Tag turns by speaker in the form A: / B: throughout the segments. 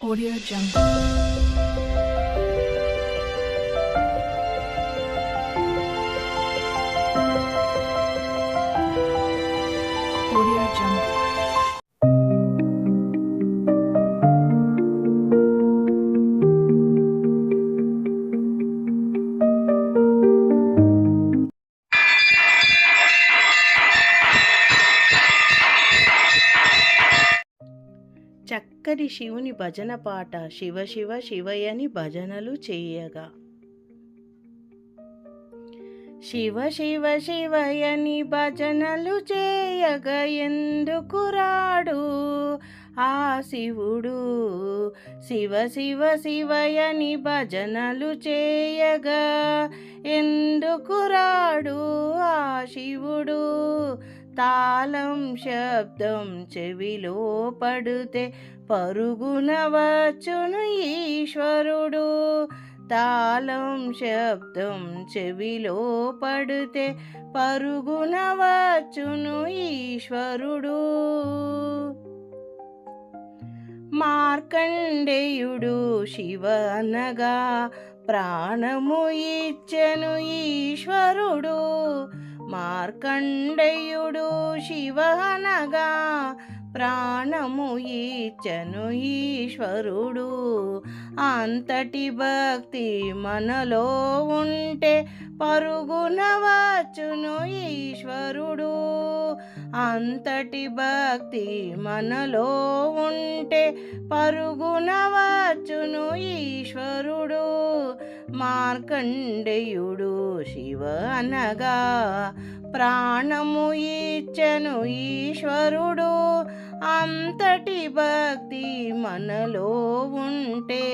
A: Audio Jungle. Audio Jungle.
B: చక్కని శివుని భజన పాట శివ శివ శివయని భజనలు చేయగా. శివ శివ శివయని భజనలు చేయగా ఎందుకు రాడు ఆ శివుడు. శివ శివ శివయని భజనలు చేయగా ఎందుకు రాడు ఆ శివుడు. తాళం శబ్దం చెవిలో పడితే పరుగున వచ్చును ఈశ్వరుడు. తాళం శబ్దం చెవిలో పడితే పరుగున వచ్చును ఈశ్వరుడు. మార్కండేయుడు శివ అనగా ప్రాణము ఇచ్చెను ఈశ్వరుడు. మార్కండేయుడు శివ అనగా ప్రాణము ఇచ్చెను ఈశ్వరుడు. అంతటి భక్తి మనలో ఉంటే పరుగున వచ్చును ఈశ్వరుడు. అంతటి భక్తి మనలో ఉంటే పరుగున వచ్చును ఈశ్వరుడు. మార్కండేయుడు శివ అనగా ప్రాణము ఇచ్చెను ఈశ్వరుడు. అంతటి భక్తి మనలో ఉంటే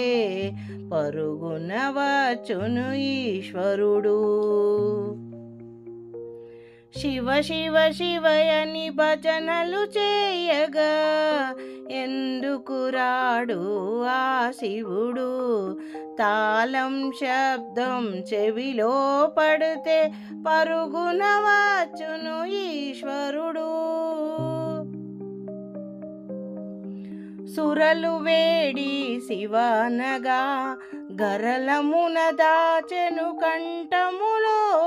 B: పరుగున వచ్చును ఈశ్వరుడు. శివ శివ శివయని భజనలు చేయగా ఎందుకు రాడు ఆ శివుడు. తాళం శబ్దం చెవిలో పడితే పరుగున వచ్చును ఈశ్వరుడు. సురలు వేడి శివ అనగా గరళమున దాచెను కంఠములో.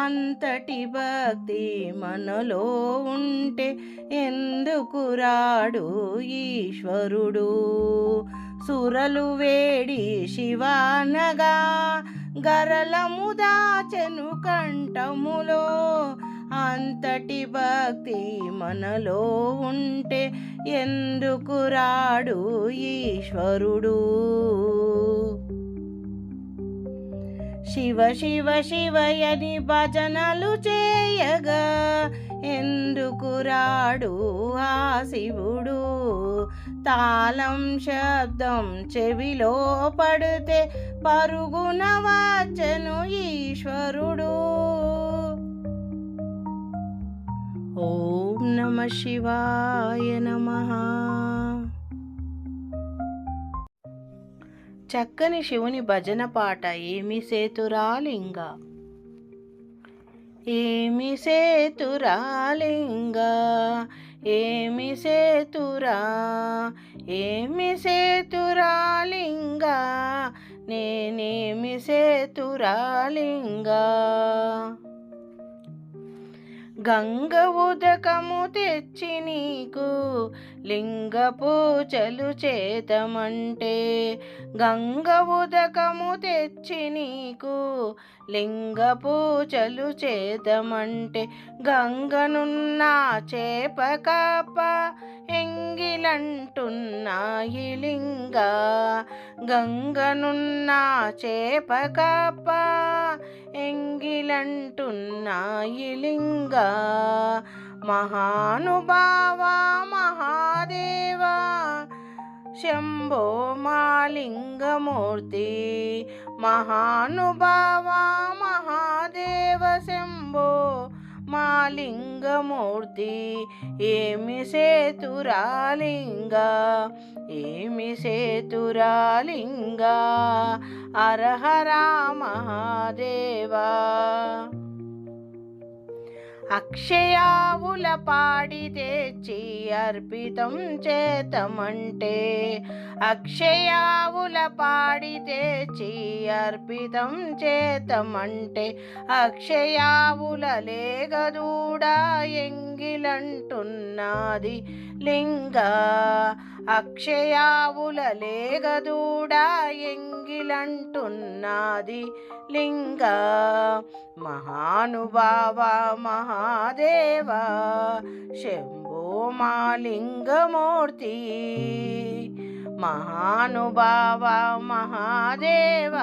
B: అంతటి భక్తి మనలో ఉంటే ఎందుకు రాడు ఈశ్వరుడు. సురలు వేడి శివ అనగా గరళము దాచెను కంఠములో. అంతటి భక్తి మనలో ఉంటే ఎందుకు రాడు ఈశ్వరుడు. శివ శివ శివయని భజనలు చేయగా ఎందుకు రాడు ఆ శివుడు. తాళం శబ్దం చెవిలో పడితే పరుగున వచ్చెను ఈశ్వరుడు. ఓం నమః శివాయ నమః. చక్కని శివుని భజన పాట ఏమి సేతురాలింగ. ఏమి సేతురాలింగ ఏమి సేతురా ఏమి సేతురాలింగ నేనేమి సేతురాలింగ. గంగ ఉదకము తెచ్చి నీకు లింగ పూజలు చేతమంటే. గంగ ఉదకము తెచ్చి నీకు లింగ పూజలు చేతమంటే. గంగనున్న చేప కప్ప ఎంగిలంటున్నాయి లింగ. గంగనున్న చేప కప్ప ఎంగిలంటున్నాయి లింగ. మహానుభావా మహాదేవా శంభో మాలింగమూర్తి. మహానుభావా మహాదేవ శంభో మాలింగమూర్తి. ఏమి సేతురాలింగ ఏమి సేతురాలింగ హర హర మహాదేవా. అక్షయావుల పాడి తెచ్చి అర్పితం చేతమంటే, అక్షయావుల పాడి తెచ్చి అర్పితం చేతమంటే, అక్షయావుల లేగదూడ ఎంగిలంటున్నది లింగ, అక్షయావుల లేగదూడ ఎంగిలంటున్నది లింగ. మహానుభావ మహాదేవ శంభో మా లింగమూర్తి, మహానుభావ మహాదేవ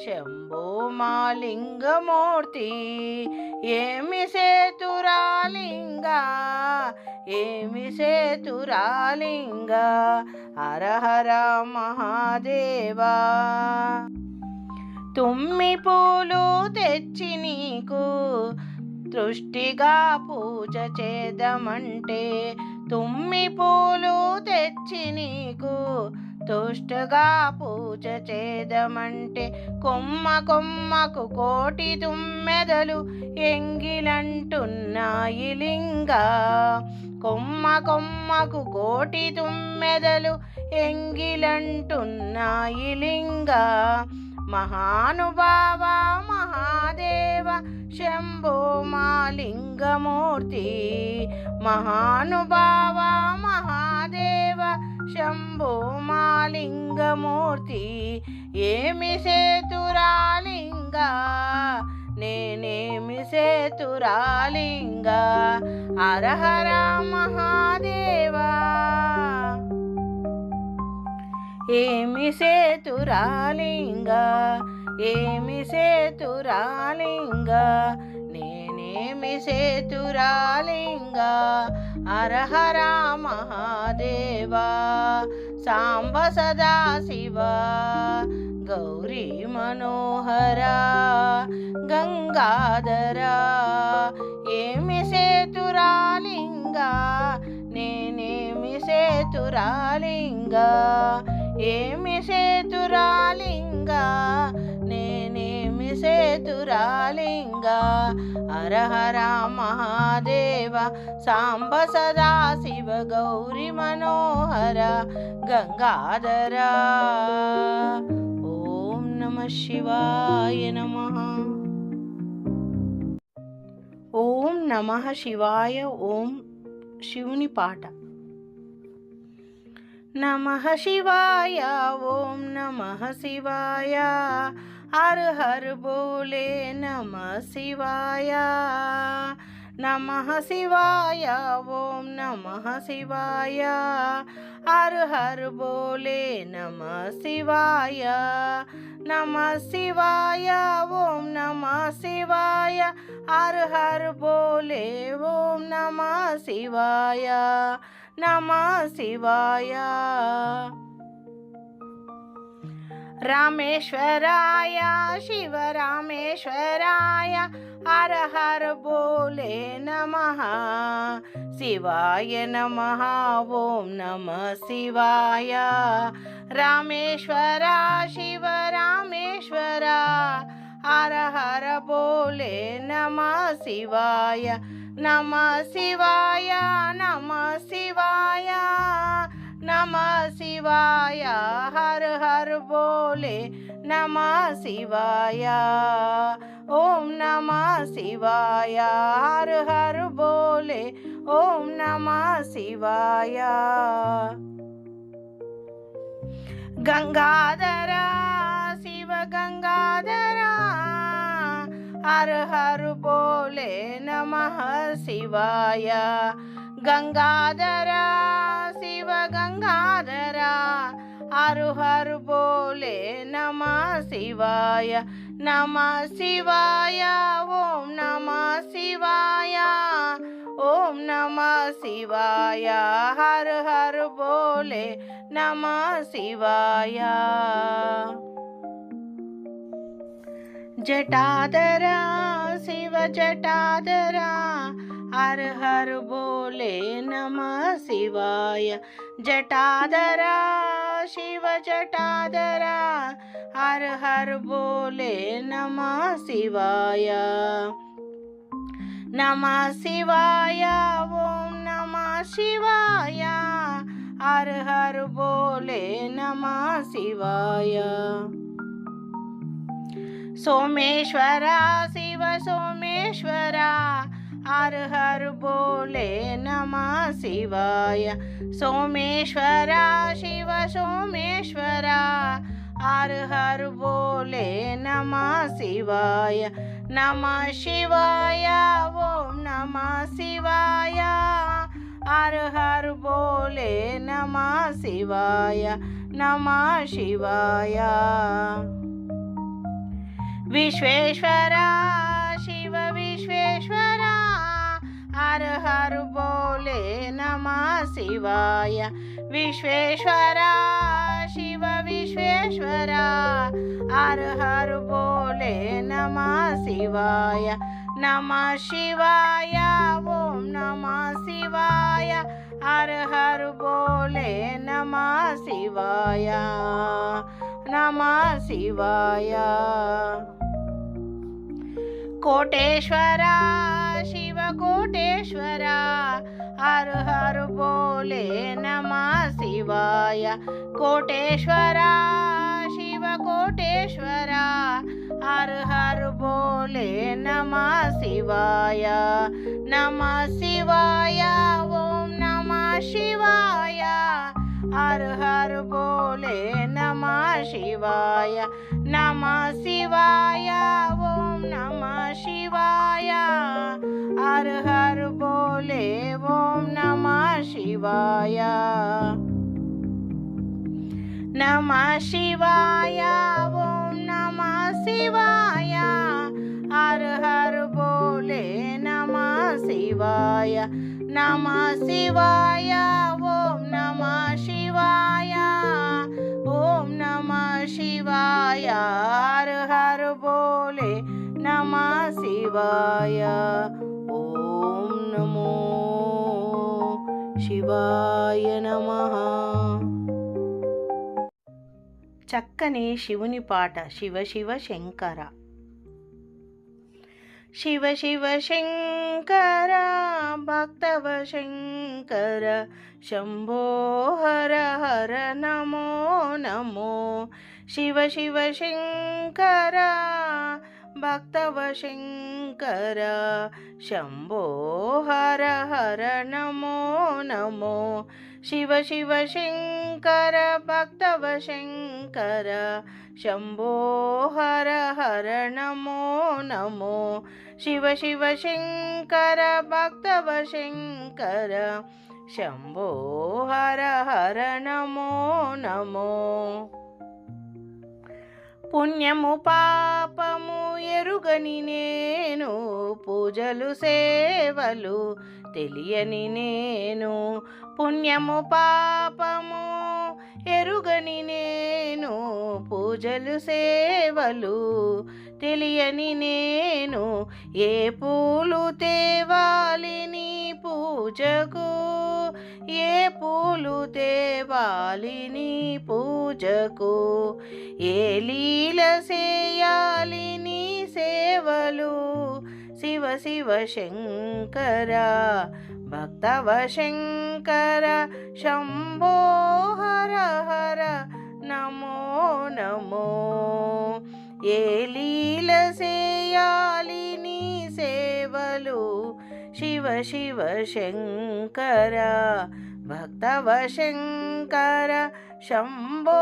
B: శంభో మా లింగమూర్తి. ఏమి సేతురాలింగ, ఏమి సేతురాలింగ, హర హర మహాదేవా. తుమ్మి పూలు తెచ్చి నీకు తృష్టిగా పూజ చేద్దామంటే, తుమ్మి పూలు తెచ్చి నీకు తుష్టగా పూజ చేద్దామంటే, కొమ్మ కొమ్మకు కోటి తుమ్మెదలు ఎంగిలంటున్నాయి లింగ, కొమ్మ కొమ్మకు కోటి తుమ్మెదలు ఎంగిలంటున్నాయి లింగ. మహానుభావ మహాదేవ శంభో మా లింగమూర్తి, మహానుభావ మహాదేవ శంభో మా లింగమూర్తి. ఏమి సేతురాలింగ, నేనేమి సేతురాలింగ, హర హర మహాదేవా. ఏమి సేతురాలింగ, ఏమి సేతురాలింగ, నేనేమి సేతురాలింగ, హర హర మహాదేవా. సాంబ సదా శివ గౌరీ మనోహర గంగాధర, ఏమి సేతురాలింగ, నేనేమి సేతురాలింగ, ఏమి సేతురాలింగ, నేనేమి సేతురాలింగ, హర హర మహాదేవ. సాంబ సదా శివ గౌరీ మనోహర గంగాధర. ఓం నమః శివాయ నమః. ఓం నమః శివాయ. ఓం శివుని పాట. నమః శివాయ, ఓం నమః శివాయ, హర హర బోలే నమః శివాయ. నమః శివాయ, ఓం నమః శివాయ, హర హర బోలే నమః శివాయ. నమః శివాయ, ఓం నమః శివాయ, హర హర బోలే ఓం నమః శివాయ, నమః శివాయ. రామేశ్వరాయ శివ రామేశ్వరాయ, హర హర బోలే నమః శివాయ నమః. ఓం నమః శివాయ. రామేశ్వర శివ రామేశ్వర, హర హర బోలే నమః శివాయ, నమః శివాయ, నమః శివాయ, నమః శివాయ, హర హర బోలే నమః శివాయ. ఓం నమః శివాయ, హర హర బోలే ఓం నమః శివాయ. గంగాధర శివ గంగాధర, హర హర బోలే నమః శివాయ. గంగాధర శివ గంగాధర, హర హర బోలే నమః శివాయ, నమః శివాయ. ఓం నమః శివాయ, ఓం నమః శివాయ, హర హర బోలే నమః శివాయ. జటాధర శివ జటాధర, హర హర బోలే నమః శివాయ. జటాధర శివ జటాధర, హర హర బోలే నమః శివాయ. నమః శివాయ ఓం నమః శివాయ హర హర బోలే నమః శివాయ सोमेश्वर शिव सोमेश्वर हर हर बोले नमः शिवाय सोमेश्वर शिव सोमेश्वर हर हर बोले नमः शिवाय नमः शिवाय ओम नमः शिवाय हर हर बोले नमः शिवाय नमः शिवाय विश्वेश्वर शिव विश्वेश्वर हर हर बोले नमः शिवाय विश्वेश्वर शिव विश्वेश्वर हर हर बोले नमः शिवाय नमः शिवाय ओम नमः शिवाय हर हर बोले नमः शिवाय नमः शिवाय कोटेश्वर शिव कोटेश्वर हर हर बोले नमः शिवाय कोटेश्वर शिव कोटेश्वर हर हर बोले नमः शिवाय नमः शिवाय ओम नमः शिवाय हर हर बोले नमः शिवाय नमः शिवाय ओम नमः शिवाय हर हर बोले ओम नमः शिवाय नमः शिवाय ओम नमः शिवाय हर हर बोले नमः शिवाय नमः शिवाय ओम नमः शिवाय ओम नमः शिवाय हर हर बोले नमः शिवाय ओम नमो शिवाय नमः చక్కని శివుని పాట శివ శివ శంకర शिव शिव शंकर भक्तव शंकर शंभो हर हर नमो नमो शिव शिव शंकर भक्तव शंकर शंभो हर हर नमो नमो शिव शिव शंकर भक्तव शंकर शंभो हर हर नमो नमो शिव शिव शंकर भक्तव शंकर शंभो हर हर नमो नमो పుణ్యము పాపము ఎరుగని నేను పూజలు సేవలు తెలియని నేను పుణ్యము పాపము ఎరుగని నేను పూజలు సేవలు తెలియని నేను ఏ పూలు తేవాలి నీ పూజకు ఏ పూలు తేవాలి నీ పూజకు ఏ లీల చేయాలి నీ సేవలు శివ శివ శంకర భక్తవ శంకర శంభో హర హర నమో నమో ఏ లీల చేయాలి నీ సేవలు శివ శివ శంకర భక్తవ శంకర శంభో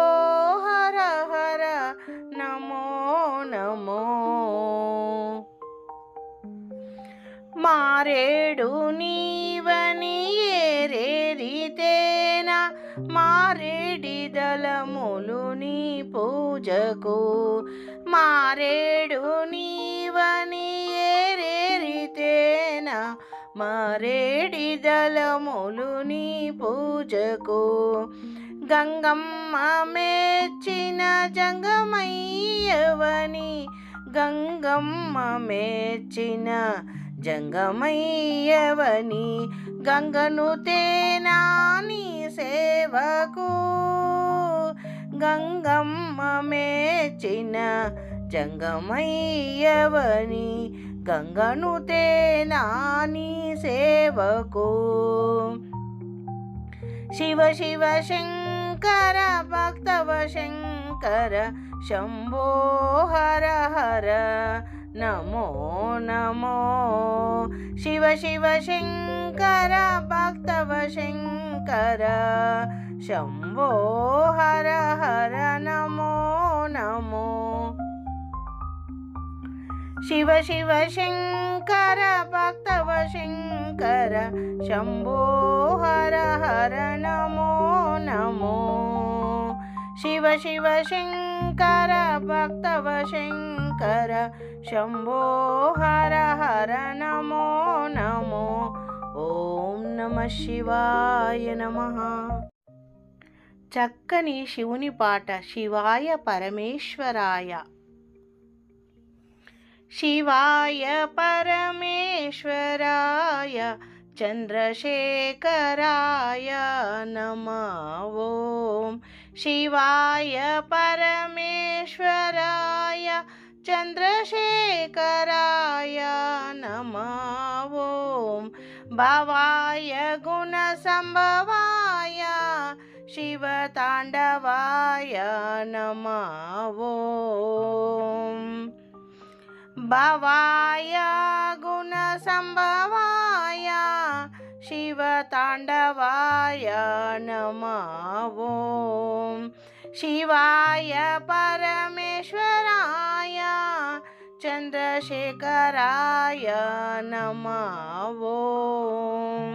B: హర హర నమో నమో మారేడు నీవని ఏరేరితేన మారేడి దళములు నీ పూజకు మారేడు నీవని ఏరేరితేన మారేడి దళములు నీ పూజకు గంగమ్మ మెచ్చిన జంగమయ్యవని గంగమ్మ మెచ్చిన జంగమయ్యవని గంగను తేనాని సేవకు గంగమ్మ మెచ్చిన జంగమయ్యవని గంగనుతే నాని సేవకు శివ శివ శంకర భక్తవ శంకర శంభో హర హర నమో నమో శివ శివ శంకర భక్తవ శంకర శంభో హర హర నమో నమో శివ శివ శంకర భక్తవ శంకర శంభో హర హర నమో నమో శివ శివ శంకర భక్తవ శంకర శంభో హర హర నమో నమో ఓం నమః శివాయ నమః. చక్కని శివుని పాట శివాయ పరమేశ్వరాయ. శివాయ పరమేశ్వరాయ చంద్రశేఖరాయ నమః ఓం. శివాయ పరమేశ్వరాయ చంద్రశేఖరాయ నమః ఓం. భవాయ గుణసంభవాయ శివతాండవాయ నమః ఓం. భవాయ గుణసంభవాయ శివతాండవాయ నమః ఓం. శివాయ పరమేశ్వరాయ చంద్రశేఖరాయ నమః ఓం.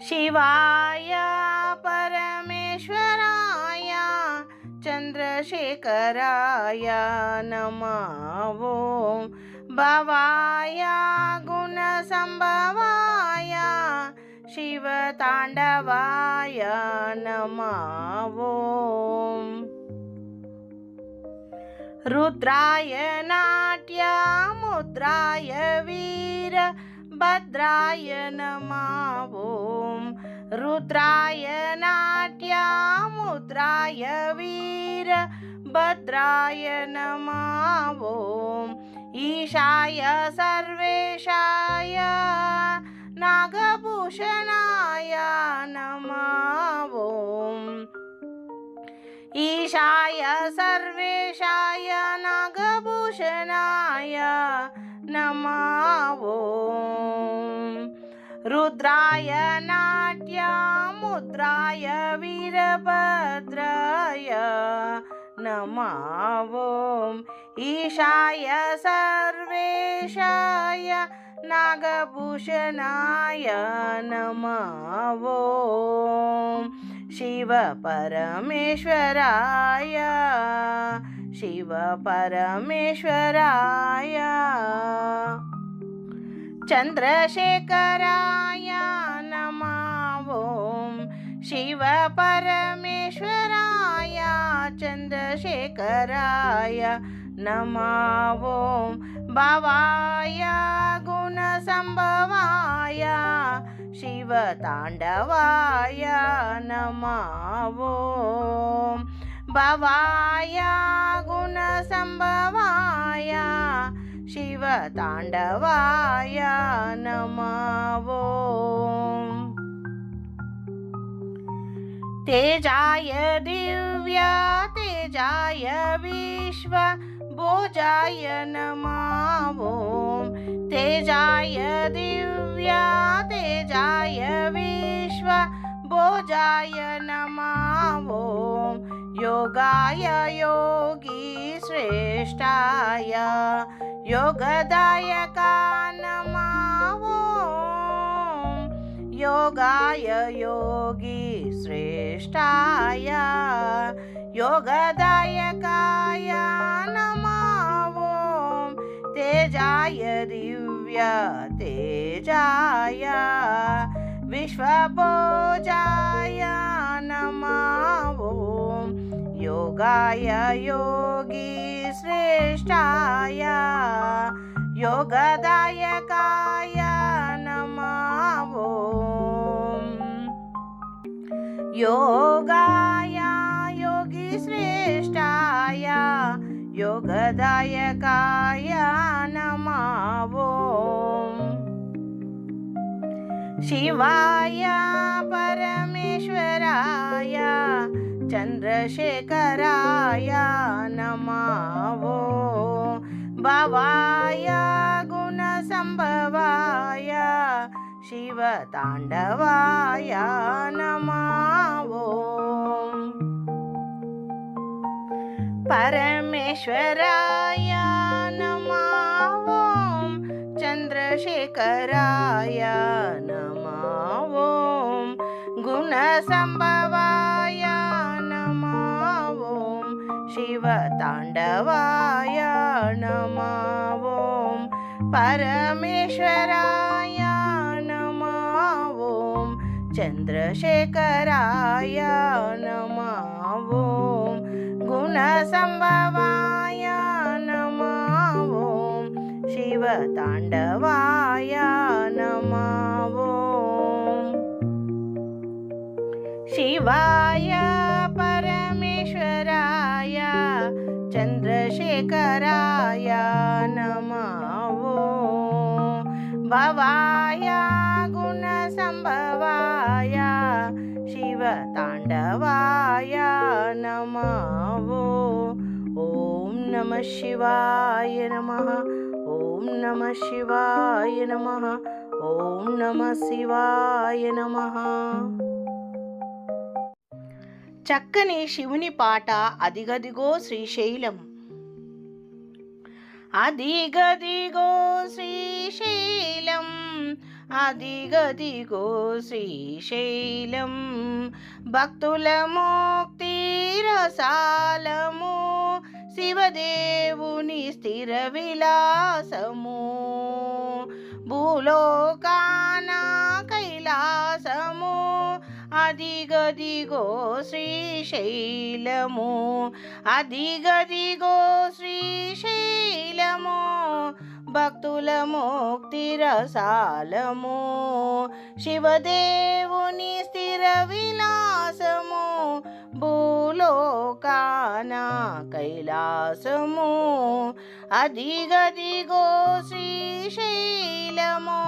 B: శివాయ పరమేశ్వరాయ చంద్రశేఖరాయ నమః ఓం. భవాయ గుణసంభవాయ శివతాండవాయ నమః ఓం. రుద్రాయ నాట్యముద్రాయ వీరభద్రాయ నమః ఓం. రుద్రాయ నాట్యముద్రాయ వీరభద్రాయ నమః ఓం. ఈశాయ సర్వేశాయ నాగభూషణాయ నమః ఓం. ఈశాయ సర్వేశాయ నాగభూషణాయ నమః ఓం. రుద్రాయ నాట్యముద్రాయ వీరభద్రాయ నమః ఓం. ఈశాయ సర్వేశాయ నాగభూషణాయ నమః ఓం. శివ పరమేశ్వరాయ శివ పరమేశ్వరాయ చంద్రశేఖరాయ నమః ఓం. శివ పరమేశ్వరాయ చంద్రశేఖరాయ నమః ఓం. భవాయ గుణసంభవాయ శివతాండవాయ నమః ఓం. భవాయ గుణసంభవాయ శివతాండవాయ నమః ఓం. తేజాయ దివ్య తేజాయ విశ్వ భోజాయ నమః ఓం. తేజాయ దివ్య తేజాయ విశ్వ భోజాయ నమః ఓం. యోగాయ యోగి శ్రేష్ఠాయ యోగదాయక నమః ఓం. योगाय योगी श्रेष्ठाय योगदायकाय नमः ओम तेजाय दिव्य तेजाय विश्वभोजाय नमः ओम योगाय योगी श्रेष्ठाय योगदायकाय नमः ओम योगाय योगी श्रेष्ठाय योगदायकाय नमः ఓం. శివాయ పరమేశ్వరాయ చంద్రశేఖరాయ నమః ఓం. భవాయ గుణ సంభవాయ శివతాండవాయ నమః ఓం. పరమేశ్వరాయ నమః ఓం. చంద్రశేఖరాయ నమః ఓం. గుణ సంభవాయ నమః ఓం. శివతాండవాయ నమః ఓం. పరమేశ్వరాయ నమః ఓం. చంద్రశేఖరాయ నమః ఓం. గుణ సంభవాయ నమః ఓం. శివతాండవాయ నమః ఓం. శివాయ పరమేశ్వరాయ చంద్రశేఖరాయ నమః ఓం. భవాయ గుణ సంభవాయ శివతాండవాయ నమః ఓం. ఓం నమః శివాయ నమః. ఓం నమః శివాయ నమః. ఓం నమః శివాయ నమః. చక్కని శివుని పాట అదిగదిగో శ్రీశైలం. అదిగదిగో శ్రీశైలం, అదిగదిగో శ్రీశైలం, భక్తుల ముక్తి రసాలము, శివదేవుని స్థిర విలాసము, భూలోకాన కైలాసము, అదిగదిగో శ్రీశైలము, అదిగదిగో శ్రీశైలము, భక్తుల ముక్తి రసాలము, శివదేవుని స్థిర విలాసము, భూలోకాన కైలాసము, అదిగదిగో శ్రీశైలము.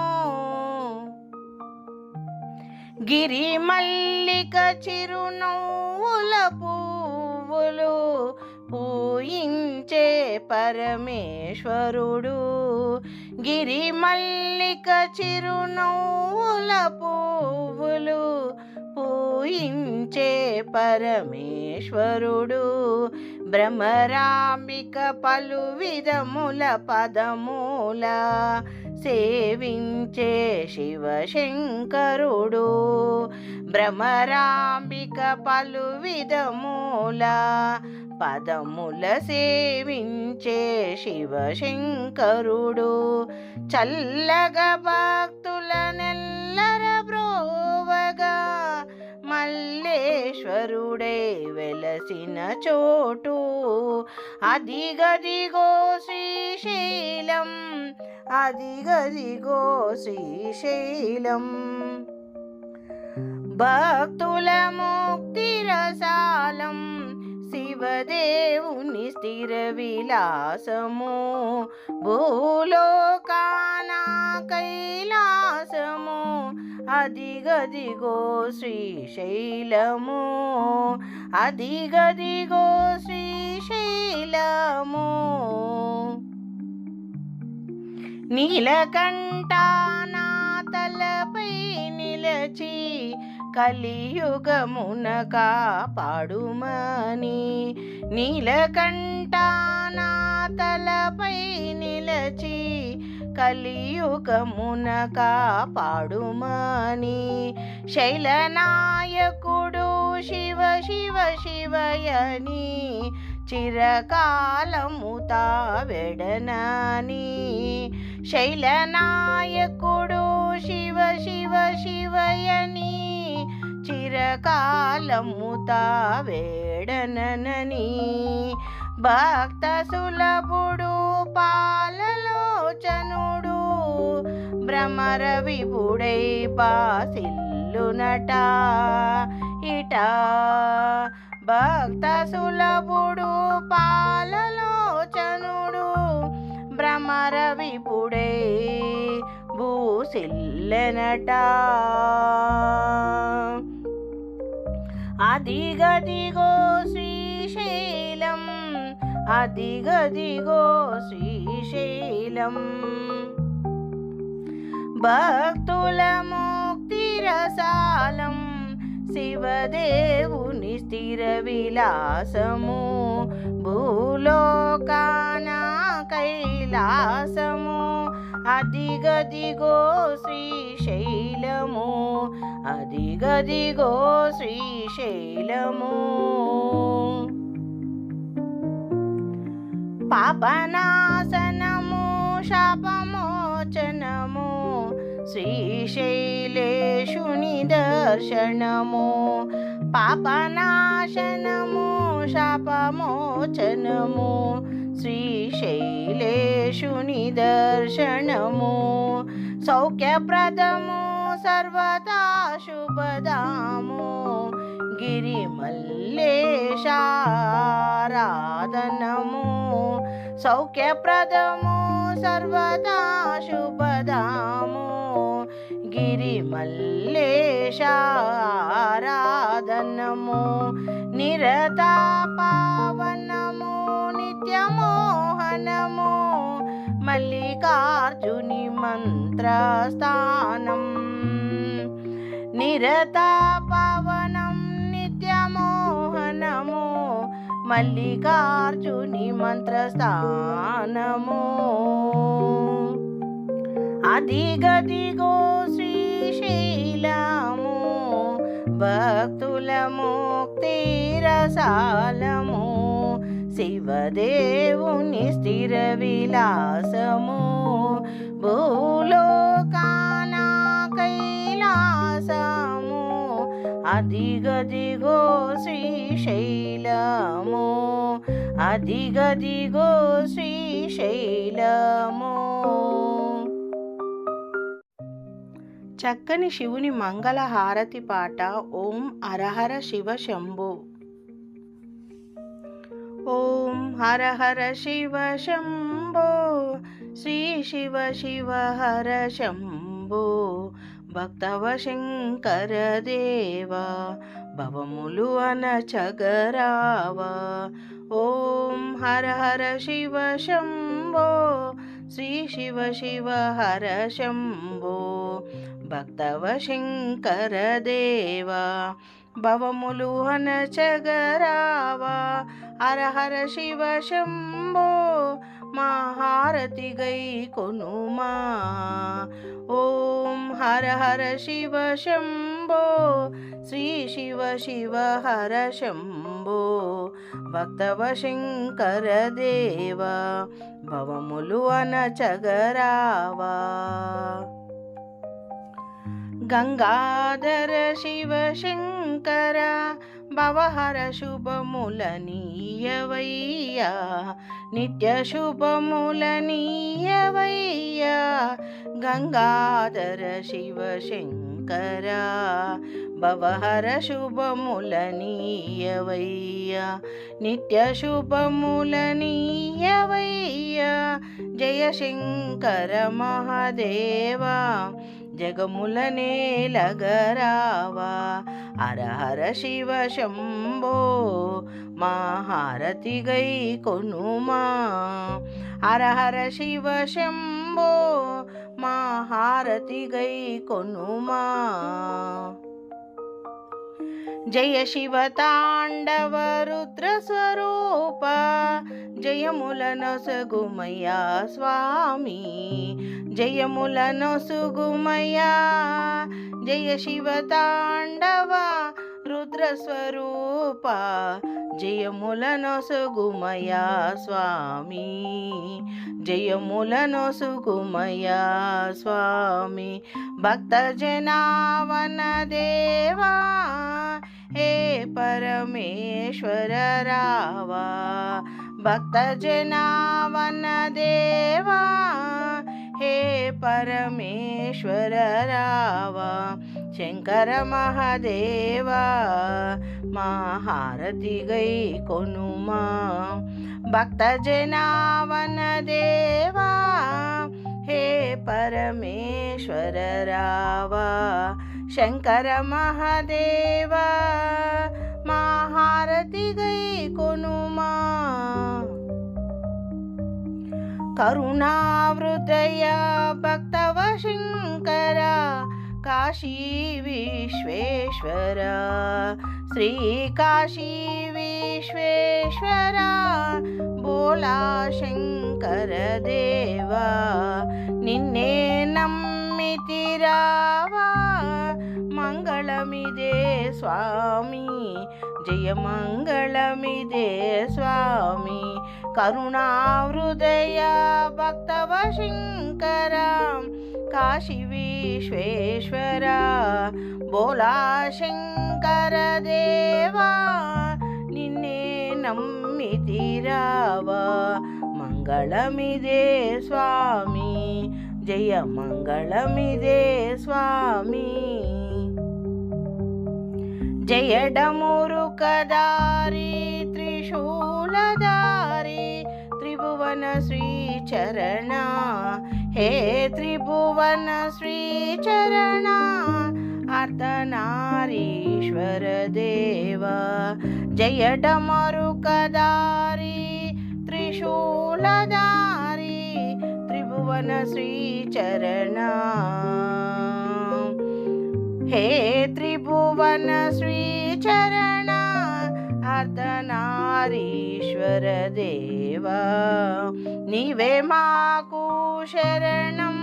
B: గిరి మల్లిక చిరునవ్వుల పువ్వులు పూయించే పరమేశ్వరుడు, గిరి మల్లిక చిరునవ్వుల పువ్వులు పూయించే పరమేశ్వరుడు, భ్రమరాంబిక పలు విధముల పదముల సేవించే శివశంకరుడు, భ్రమరాంబిక పలు విధముల పదముల సేవించే శివశంకరుడు, చల్లగా భక్తుల నెల్లర బ్రోవగా మల్లేశ్వరుడై వెలసిన చోటు, అదిగదిగో శ్రీశైలం, అదిగదిగో శ్రీశైలం, భక్తుల ముక్తి రసాలం, శివదేవుని స్థిర విలాసము, భూలోకాన కైలాసము, అదిగదిగో శ్రీశైలము, అదిగదిగో శ్రీశైలము. నీలకంఠ నా తలపై నిలచి కలియుగమున కాపాడుమని, నీలకంఠ నా తలపై నిలచి కలియుగమున కాపాడుమని, శైలనాయకుడు శివ శివ శివయని చిరకాలము తావెడనని, శైలనాయకుడు శివ శివ శివయని చిరకాలము తావేడనని, భక్త సులభుడు పాలలోచనుడు భ్రమర విభుడై బాసిల్లునట ఇట, భక్త సులభుడు పాలలోచనుడు భ్రమ భ్రమర విపుడై భూసిల్లెనట. అదిగదిగో శ్రీశైలం, అదిగదిగో శ్రీశైలం, భక్తుల ముక్తి రసాలం, శివదేవుని స్థిర విలాసము, భూలోకాన కైలాసము. అదిగదిగో శ్రీశైలము, అదిగదిగో శ్రీశైలము. పాపనాశనము శాపమోచనము, శ్రీశైలేశుని దర్శనము. పాపనాశనము శాపమోచనము, శ్రీశైలేశుని దర్శనము. సౌఖ్యప్రదము సర్వదా శుభదాము, గిరిమల్లేశారాధనము. సౌఖ్యప్రదము సర్వదా శుభదాము, గిరిమల్లేశారాధనము. నిరత పావనము నిత్యమోహనము, మల్లికార్జుని మంత్రస్థానం. నిరత పావనం నిత్యమోహనము, మల్లికార్జుని మంత్రస్థానము. అదిగదిగో శ్రీశైలము, భక్తుల ముక్తి రసాలము, శివదేవుని స్థిర విలాసము, భూలోకాన కైలాసము. అదిగదిగో శ్రీశైలము, అదిగదిగో శ్రీశైలము. చక్కని శివుని మంగళ హారతి పాట. ఓం హరహర శివ శంభో. ఓం హరహర శివ శంభో, శ్రీ శివ శివ హర శంభో. భక్తవ శంకర దేవా, భవములు అనచగరావా. ఓం హరహర శివ శంభో, శ్రీ శివ శివ హర శంభో. భక్తవ శంకర దేవా, భవములు అనచగరావా. హరహర శివ శంభో, మహారతి గై కొనుమా. ఓం హరహర శివ శంభో, శ్రీ శివ శివ హర శంభో. భక్తవ శంకర దేవా, భవములు అనచగరావా. గంగాధర శివ శంకర, భవహర శుభములనీయవయ్యా, నిత్య శుభములనీయవయ్యా. గంగాధర శివ శంకర, భవహర శుభములనీయవయ్యా, నిత్య శుభములనీయవయ్యా. జయ శంకర మహాదేవా, జగముల నేలగరావా. హరహర శివ శంభో, మహారతి గై కొనుమా. హరహర శివ శంభో, మహారతి గై కొనుమా. జయ శివ తాండవ రుద్ర స్వరూప, జయములనొసగుమయ్యా స్వామి, జయములనొసగుమయ్యా. జయ శివ తాండవ రుద్ర స్వరూప, జయములనొసగుమయ్యా స్వామి, జయములనొసగుమయ్యా స్వామి. భక్త జనావన దేవా, హే పరమేశ్వర రావా. భక్త జనావన దేవా, హే పరమేశ్వర రావా. శంకర మహాదేవా, మా హారతి గై కొనుమా. భక్త జనావన దేవా హే పరమేశ్వర రావా. శంకర మహాదేవా మా హారతి గై కొనుమా. కరుణావృతయ భక్తవ శంకర కాశీ విశ్వేశ్వర. శ్రీ కాశీ విశ్వేశ్వర బోలా శంకర దేవా. నిన్నే నమ్మితి రావా మంగళమిదే స్వామి. జయ మంగళమిదే స్వామి. కరుణాహృదయ భక్తవ శంకర కాశీ విశ్వేశ్వర బోలా శంకర దేవా. నిన్నే నమ్మితి రావా మంగళమిదే స్వామి. జయ మంగళమిదే స్వామి. జయడమురుకదారి త్రిశూలధారి త్రిభువన శ్రీచరణ. హే త్రిభువన శ్రీచరణ అర్ధనారీశ్వర దేవా. జయడమరుకదారి త్రిశూలధారి త్రిభువన శ్రీచరణ. హే త్రిభువన శ్రీచరణ అర్ధనారీశ్వర దేవా. నీవే మాకు శరణం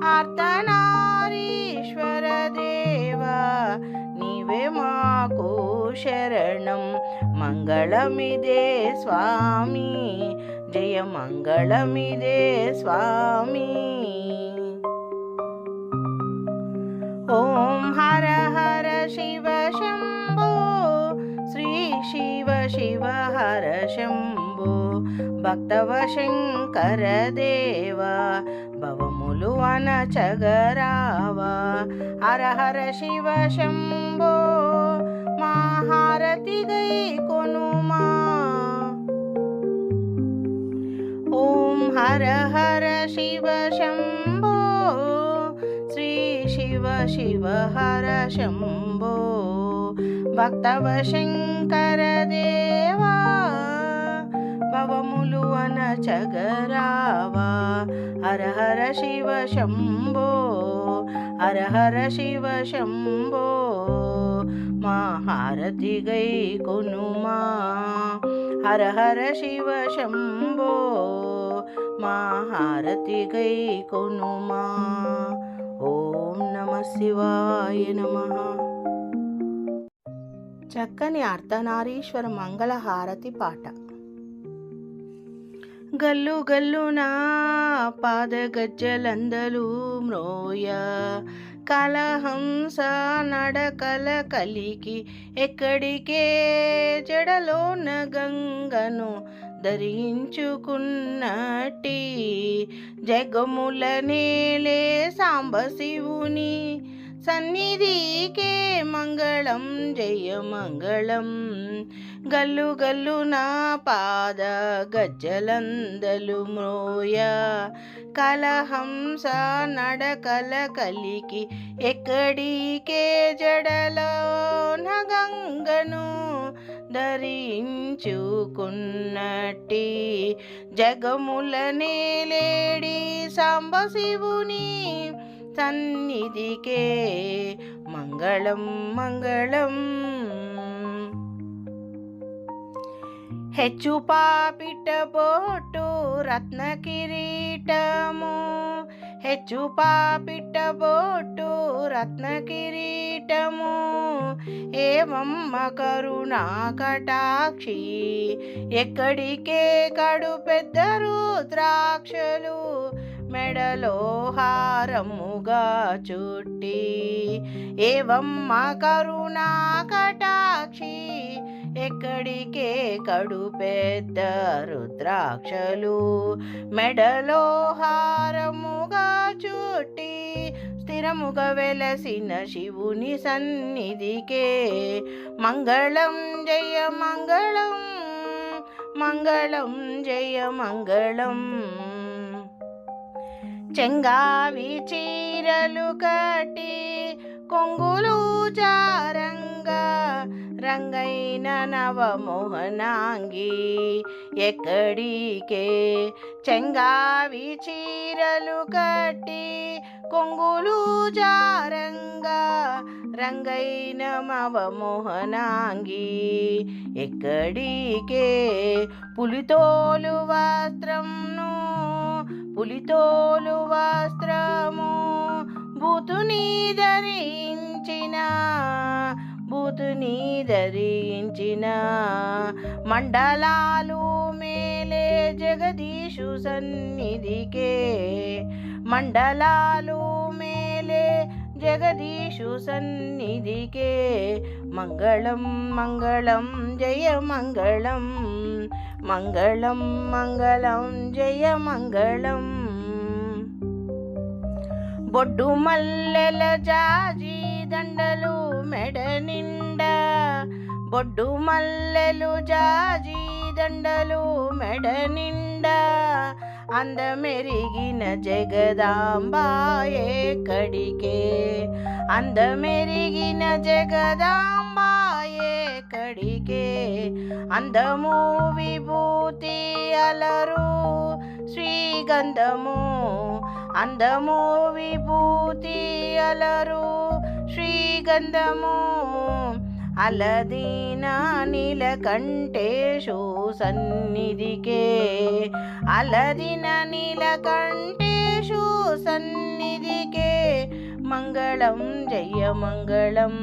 B: అర్ధనారీశ్వర దేవా. నీవే మాకు శరణం మంగళమిదే స్వామి. జయ మంగళమిదే స్వామి. ఓం హర హర శివ శంభో శ్రీ శివ శివ హర శంభో. భక్తవ శంకర దేవా భవములు అనచగరావా. హర హర శివ శంభో మా హారతి గై కొనుమా. ఓం హర హర శివ శంభో శ్రీ శివ శివ హర శంభో. భక్తవ శంకర దేవా భవములు అనచగరావా. హర హర శివ శంభో హర హర శివ శంభో మా హారతి గై కొనుమా. హర హర శివ శంభో మా హారతి గై కొనుమా. ఓం నమః శివాయ నమః. చక్కని అర్ధనారీశ్వర మంగళ హారతి పాట. గల్లు గల్లున పాద గజ్జలందలు మ్రోయ. కలహంస నడకల కలికి ఎక్కడికే జడలోన గంగను ధరించుకున్నట్టి. జగముల నేలే సాంబశివుని సన్నిధికే మంగళం జయ మంగళం. గల్లు గల్లున పాద గజ్జలందలు మ్రోయ. కలహంస నడకల కలికి ఎక్కడికే జడలోన గంగను ధరించుకున్నట్టి. జగముల నేలేడి సాంబశివుని సన్నిధికే మంగళం మంగళం. ಹೆಚ್ಚು ಪಾಪಿಟ ಬೋಟು ರತ್ನ ಕಿರೀಟಮು. ಹೆಚ್ಚು ಪಾಪಿಟ ಬೋಟು ರತ್ನ ಕಿರೀಟము. ఏవమ్మ కరుణా కటాక్షి ఎక్కడికే కడు పెద్ద రుద్రాక్షలు మెడలో హారముగా చుట్టి. ఏవమ్మ కరుణా కటాక్షి ఎక్కడికే కడు పెద్ద రుద్రాక్షలు మెడలో హారముగా చుట్టి. స్థిర మందిరముగా వెలసిన శివుని సన్నిధికే మంగళం జయ మంగళం, మంగళం జయ మంగళం. చెంగావి చీరలు కట్టి కొంగులు చారంగా రంగైన నవమోహనాంగి ఎక్కడికే. చెంగావి చీరలు కట్టి కొంగులు జారంగా రంగైన నవమోహనాంగి ఎక్కడికే. పులితోలు వస్త్రంను పులితోలు వస్త్రము భూతుని ధరించిన మండలాలు మేలే జగదీశు సన్నిధికే. మండలాలు మేలే జగదీశు సన్నిధికే మంగళం మంగళం జయ మంగళం, మంగళం మంగళం జయ మంగళం. బొడ్డు మల్లెల జాజి దండలు మెడ నిండా, బొడ్డు మల్లెలు జాజి దండలు మెడ నిండా అందమెరిగిన జగదాంబాయే కడికే. అందమెరిగిన జగదాంబాయే కడికే. అందము విభూతి అలరు శ్రీగంధము, అందము విభూతి అలరు శ్రీగంధము అలదీన నీలకంఠేశు సన్నిధికే. అలదిన నీలకంఠేశు సన్నిధికే మంగళం జయ మంగళం,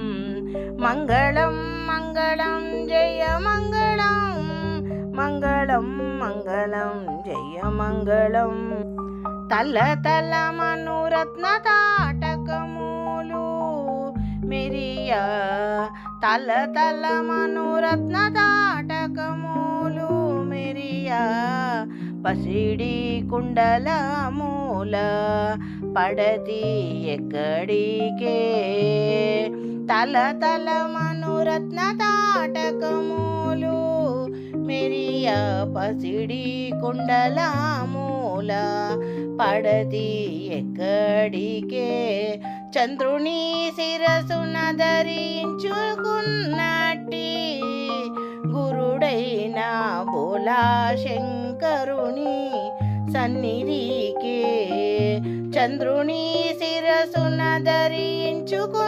B: మంగళం మంగళం జయ మంగళం, మంగళం మంగళం జయ మంగళం. తల తల మనురత్న తాటకములు మెరియా, తల తల మనురత్న తాటకములు మెరియా పసిడి కుండల మూల పడతి ఎక్కడికే. తల తల మనురత్న తాటకములు మెరియా పసిడి కుండల మూల పడతి ఎక్కడికే. చంద్రుని శిరసున ధరించుకున్నట్టి గురుడైన భోలా శంకరుని సన్నిధికే. చంద్రుని శిరసున ధరించుకున్నట్టి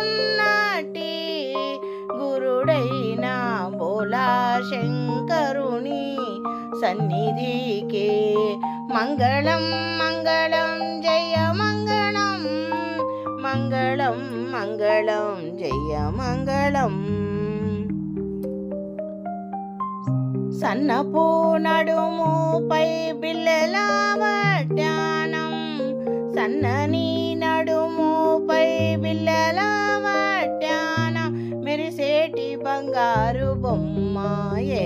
B: గురుడైన భోలా శంకరుని సన్నిధికే మంగళం మంగళం జయ మంగళం, మంగళం మంగళం జయ మంగళం. సన్నపు నడుముపై బిల్లల వడ్డానం, సన్నని నడుముపై బిల్లల వడ్డానం మెరిసేటి బంగారు బొమ్మ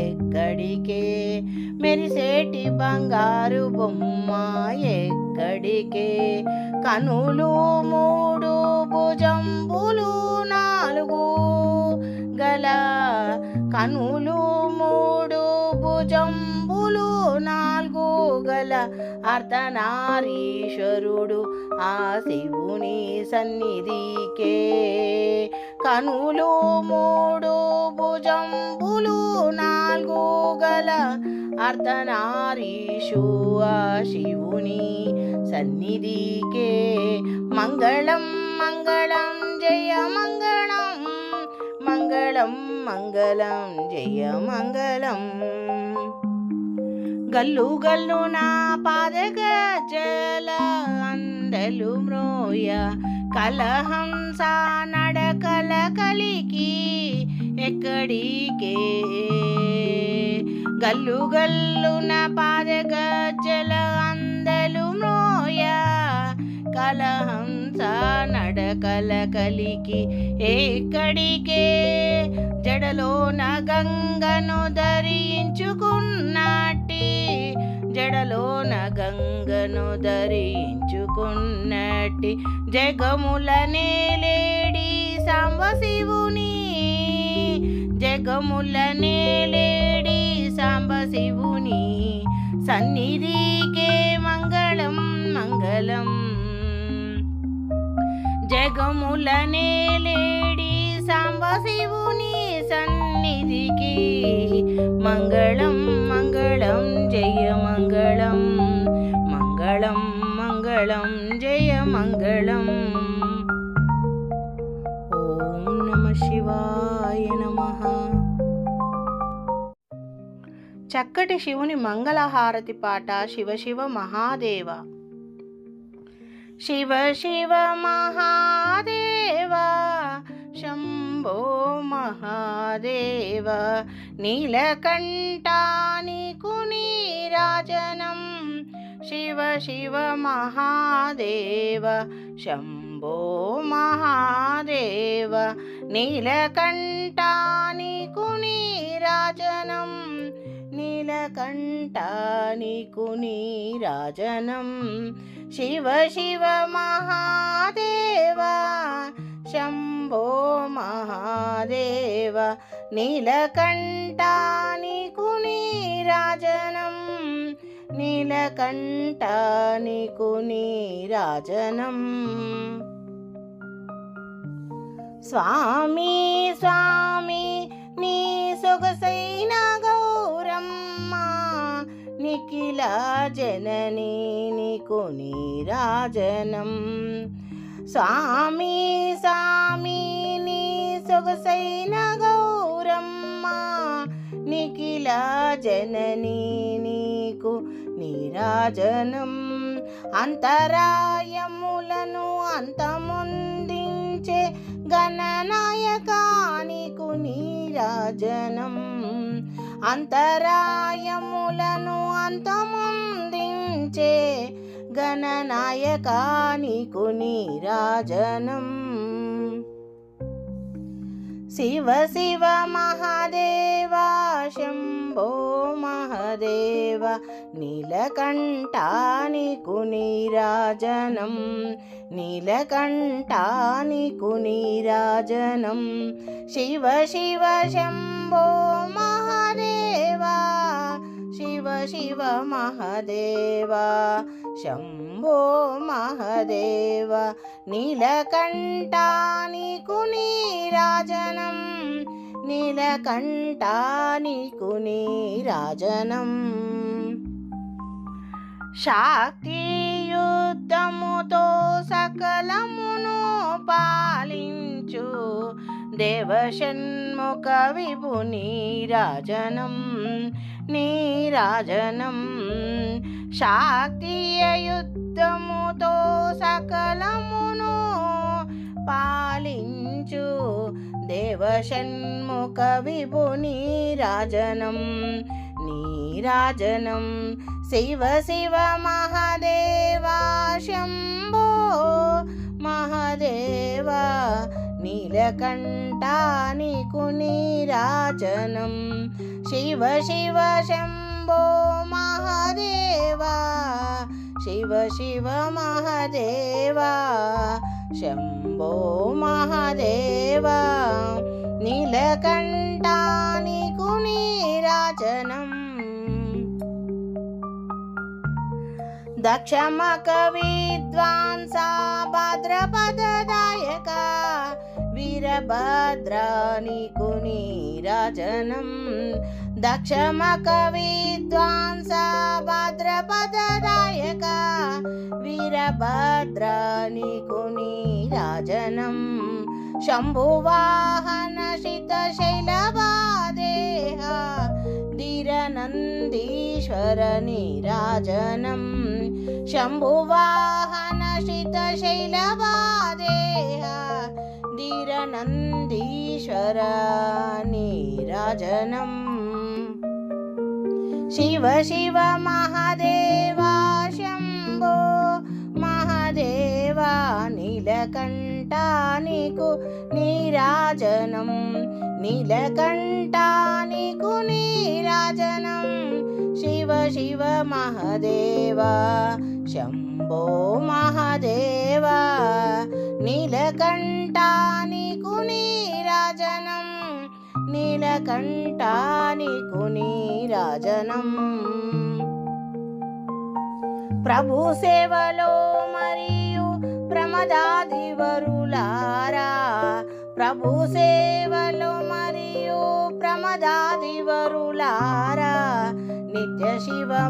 B: ఎక్కడికే. మెరిసేటి బంగారు బొమ్మ ఎక్కడికే. కనులు మూడు భుజంబులు నాలుగు గల, కనులు మూడు భుజంబులు నాలుగు గల అర్ధనారీశ్వరుడు ఆ శివుని సన్నిధికే. కనులు మూడు భుజంబులు నాలుగు గల అర్ధనారీషు ఆ శివుని సన్నిధికే మంగళం మంగళం జయ మంగళం, మంగళం మంగళం జయ మంగళం. గల్లు గల్లు నా పాదగజల అందలు మ్రోయ కలహంస నడకల కలికి ఎక్కడికే. గల్లు గల్లు నా పాదగజల అందలు మ్రోయ కలహంస నడకల కలికి ఎక్కడికే. జడలోన గంగను ధరించుకున్నట్టి జడలోన గంగను ధరించుకున్నట్టి జగములనేలేడి సాంబశివుని జగములనేలేడి సాంబశివుని సన్నిధికే మంగళం మంగళం జగములనేలేడి సాంబశివుని సన్నిధికి మంగళం మంగళం జయ మంగళం మంగళం మంగళం జయ మంగళం. ఓం నమః శివాయ నమః. చక్కటి శివుని మంగళహారతి పాట శివ శివ మహాదేవ. శివ శివ మహాదేవ శంభో మహాదేవ నీలకంఠానికు నీరాజనం. శివ శివ మహాదేవ శంభో మహాదేవ నీలకంఠానికు నీరాజనం నీలకంఠానికు నీరాజనం. శివ శివ మహాదేవ శంభో మహాదేవ నీలకంఠానికు నీరాజనం నీలకంఠానికు నీరాజనం. స్వామి స్వామి నీ సొగసైన గౌరమ్మ నిఖిల జననీ నీకు నీరాజనం. స్వామి స్వామి నీ సొగసైన గౌరమ్మ నిఖిల జననీ నీకు నీరాజనం. అంతరాయములను అంతమొందించే గణనాయకానికు నీరాజనం. అంతరాయములను అంతమొందించే గణనాయకానికు నీరాజనం. శివ శివ మహాదేవ శంభో మహాదేవ నీలకంఠానికు నీరాజనం నీలకంఠానికు నీరాజనం. శివ శివ శంభో మహాదేవ శివ శివ మహాదేవ శంభో మహాదేవ నీలకంఠానికు నీరాజనం నీలకంఠానికు నీరాజనం. శాక్తియుద్ధముతో సకలమును పాలించు దేవషణ్ముఖ విభు నీరాజనం నీరాజనం. శాక్తియుద్ధముతో సకలమును పాలించు దేవషణ్ముఖ విభు నీరాజనం నీరాజనం. శివ శివ మహాదేవ శంభో మహాదేవ నీలకంఠానికు నీరాజనం. శివ శివ శంభో మహాదేవ శివ శివ మహాదేవ శంభో మహాదేవ నీలకంఠానికు నీరాజనం. దక్షమక విద్వాంస భాద్రపదదాయక వీరభద్రానికు నీరాజనం. దక్షమక విద్వాంస భాద్రపదదాయక వీరభద్రానికు నీరాజనం. శంభువాహన శితశైలవాదేహ ధీరనందీశ్వర నీరాజనం. శంభువాహన శితశైలవాదేహ ధీరనందీశ్వర నీరాజనం. శివ శివ మహాదేవ శంభో మహాదేవ నీలకంఠానికు నీరాజనం నీలకంఠానికు నీరాజనం. शिव शिव महादेव शंभो महादेव नीलकंठा नीकु नीराजनं नीलकंठा नीकु नीराजनं ప్రభు సేవలో మరియు ప్రమదాదివరులారా ప్రభు సేవలో మరియు ప్రమదాదివరులారా నిత్య శివమయూలారా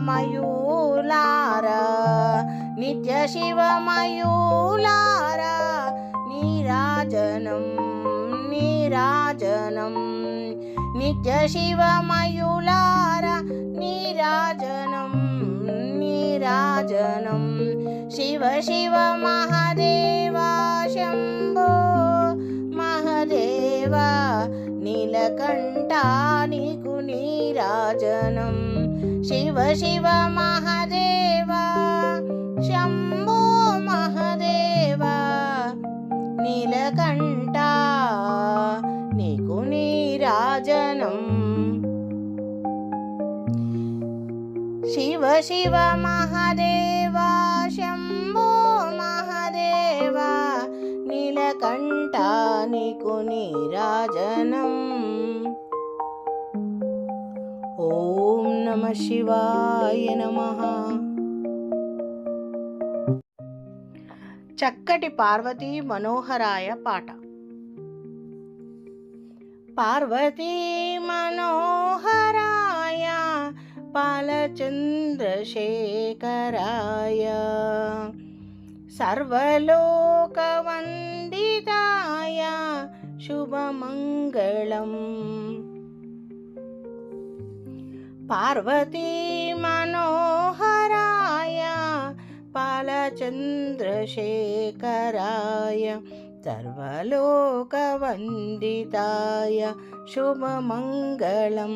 B: నిత్య శివమయూలారా నీరాజనం నీరాజనం నిత్య శివమయూలారా నీరాజనం నీరాజనం శివ శివ మహాదేవ శంభో మహాదేవ నీలకంఠా నీకు నీరాజనం శివ శివ మహాదేవ శంభో మహాదేవ నీలకంఠా నీకు నీరాజనం శివ శివ మహాదేవ శంభో మహాదేవ నీలకంఠా నీకు నీరాజనం ఓం నమః శివాయ నమః. చక్కటి పార్వతీ మనోహరాయ పాట. పార్వతీ మనోహరాయ బాలచంద్రశేఖరాయ సర్వలోకవందితాయ శుభమంగళం. పార్వతీ మనోహరాయ బాలచంద్రశేఖరాయ సర్వలోకవందితాయ శుభమంగళం.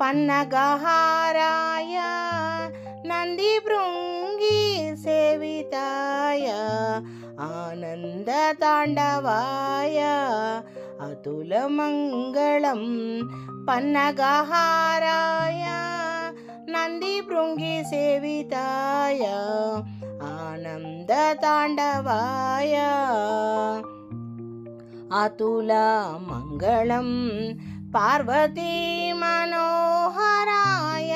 B: పన్నగహారాయ నందిభృంగి సేవితాయ ఆనందతాండవాయ అతులమంగళం. పన్నగహారాయ నందిభృంగి సేవితాయ ఆనందతాండవాయ అతులమంగళం. పార్వతీ మనోహరాయ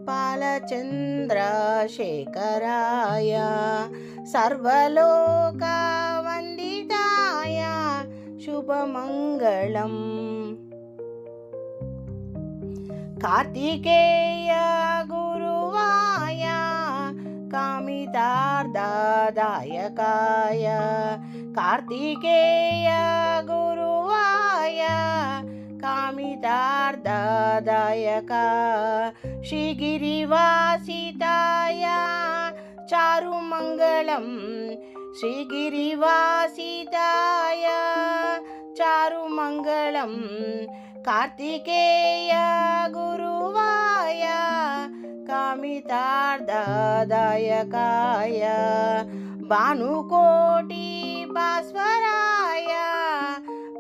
B: బాలచంద్రశేఖరాయ సర్వలోకవందితాయ శుభమంగళం. కార్తికేయ గురువాయ కామితార్థదాయకాయ కార్తికేయ గురువాయ కామితార్థదాయక శ్రీగిరివాసితాయ చారుమంగళం. శ్రీగిరివాసితాయ చారుమంగళం. కార్తికేయ గురువాయ కామితార్థదాయకాయ భానుకోటి భాస్వరాయ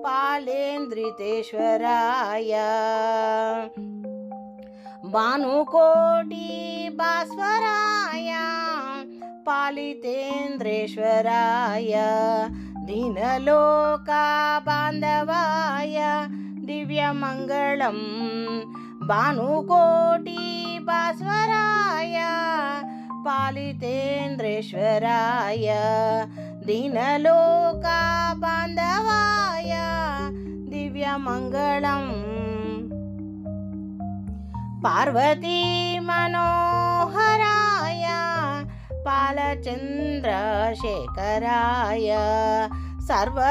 B: పాలేంద్రితేశ్వరాయ భానుకోటి భాస్వరాయ పాలితేంద్రేశ్వరాయ దీనలోక బాంధవాయ దివ్యమంగళం. భానుకోటి భాస్వరాయ పాలితేంద్రేశ్వరాయ దీనలోక బాంధవాయ దివ్యమంగళం. పార్వతీ మనోహరాయ బాలచంద్రశేఖరాయ సర్వలోకవందితాయ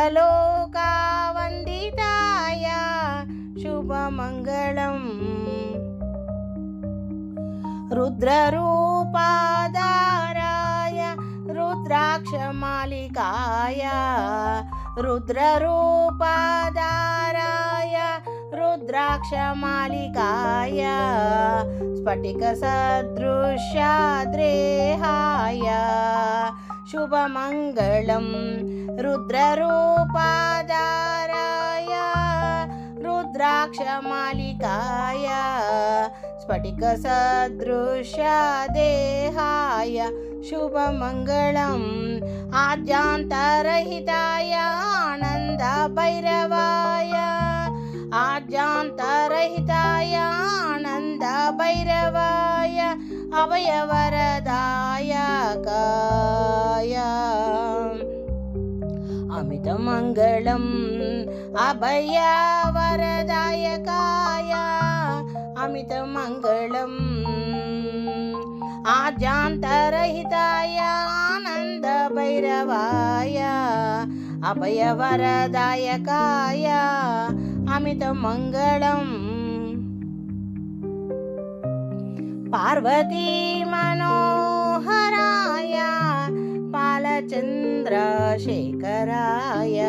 B: శుభమంగళం. రుద్రరూపాధారాయ రుద్రాక్షమాలికాయ రుద్రరూపాధారాయ రుద్రాక్షమాలికాయ స్ఫటికసదృశ్యాద్రేహాయ శుభమంగళం. రుద్రరూపాధారాయ రుద్రాక్షమాలికాయ स्फटिकसदृशदेहाय शुभमङ्गलम् आद्यान्तरहिताय आनन्दभैरवाय आद्यान्तरहिताय आनन्दभैरवाय अभयवरदायकाय अमितमङ्गलम् अभयवरदायकाय अमितमङ्गलम् आद्यान्तरहिताय आनन्दभैरवाय अभयवरदायकाय अमितमङ्गलम् पार्वती मनोहराय बालचन्द्रशेखराय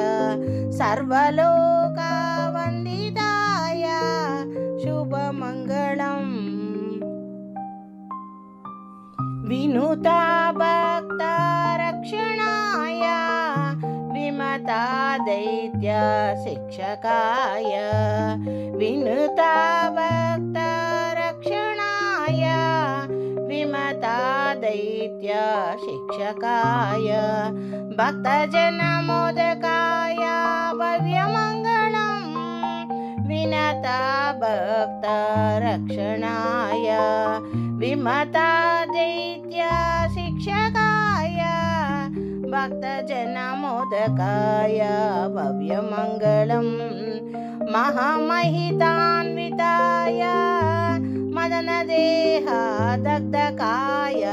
B: सर्वलोकवन्दिताय शुभमङ्गलम् विनुता भक्तरक्षणाय विमता दैत्यशिक्षकाय विनुता भक्तरक्षणाय विमता दैत्यशिक्षकाय भक्तजनमोदकाय भव्यमङ्गलम् विनता भक्तरक्षणाय विमता दैत्यशिक्षकाय भक्तजनमोदकाय भव्यमङ्गलम् महामहितान्विताय मदनदेहदग्धकाय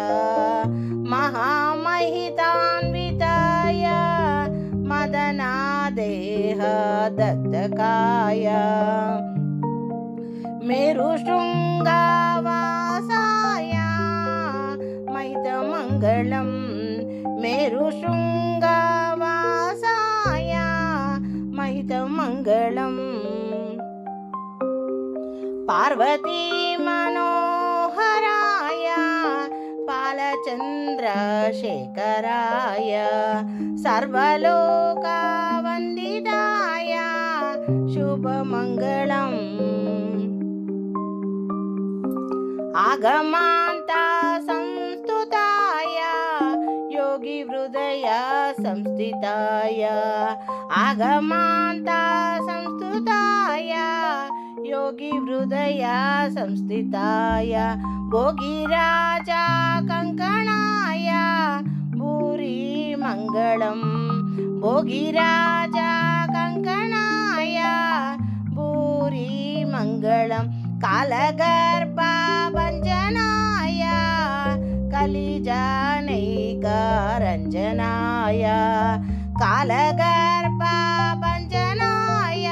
B: महामहितान्विताय मदनादेहदग्धकाय मेरुशृङ्गवासाय महितमङ्गलम् मेरुशृङ्गवासाय महितमङ्गलम् पार्वती मनोहराय बालचन्द्रशेखराय सर्वलोकवन्दिताय शुभमङ्गलम् आगमान्ता संस्तुताय योगिहृदय संस्थिताय आगमान्ता संस्तुताय योगिहृदय संस्थिताय भोगिराजा कङ्कणाय भूरि मङ्गलम् भोगिराजा कङ्कणाय भूरि मङ्गलम् कालगर्भभञ्जनाय कलिजानैकरञ्जनाय कालगर्भभञ्जनाय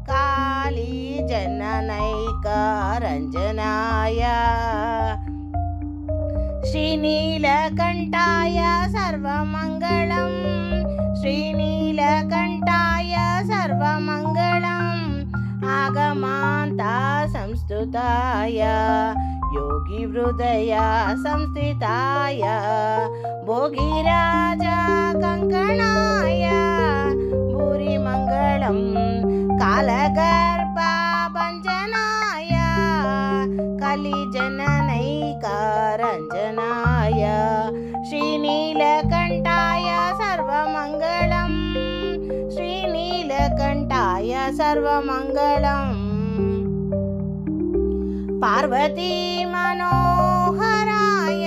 B: कालीजननैकरञ्जनाय श्रीनीलकण्ठाय सर्वमङ्गलम् श्रीनीलकण्ठाय सर्वमङ्गलम् आगमान्ता संस्तुताय योगिहृदय संस्थिताय भोगिराजा कङ्कणाय भूरि मङ्गलम् कालगर्भभञ्जनाय कलिजननैकरञ्जनाय श्रीनीलकण्ठाय सर्वमङ्गलम् श्रीनीलकण्ठाय सर्वमङ्गलम् पार्वती मनोहराय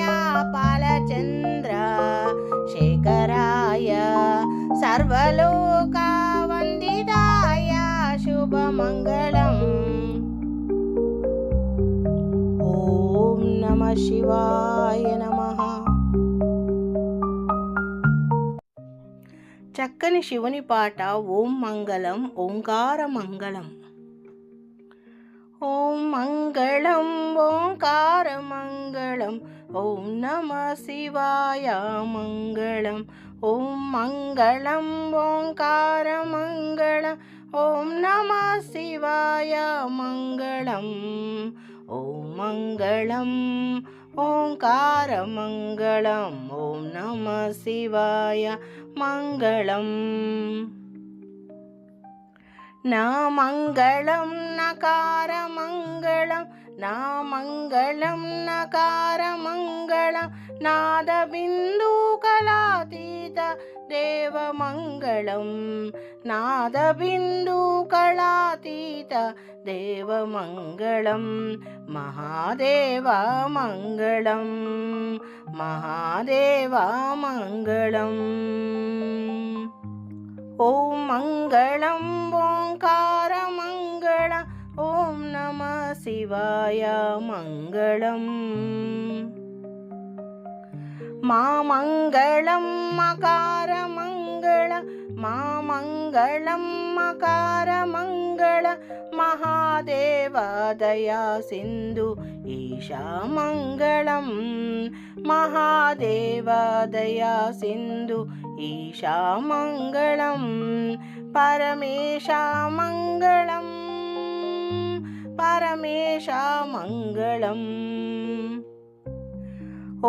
B: बालचन्द्रशेखराय सर्वलोकवन्दिताय शुभमङ्गलम् ॐ नमः शिवाय नमः। చక్కని శివుని పాట ఓం మంగళం ఓంకార మంగళం. ఓం మంగళం ఓంకార మంగళం ఓం నమ శివాయ మంగళం. ఓం మంగళం ఓంకార మంగళం ఓం నమ శివాయ మంగళం. ఓం మంగళం ఓంకార మంగళం ఓం నమ శివాయ మంగళం. నా మంగళం నకార మంగళం నా మంగళం నకారమంగళం నాదబిందుకళాతీత దేవమంగళం నాదబిందుకళాతీత దేవమంగళం మహాదేవమంగళం మహాదేవమంగళం. ఓం మంగళం ఓంకారమంగళం ఓం నమః శివాయ మంగళం. మా మంగళం మకారమంగళం మా మంగళం మకారమంగళం మహాదేవదయా సింధు ఈశా మంగళం మహాదేవదయా సింధు ఈశా మంగళం పరమేశ మంగళం పరమేశ మంగళం.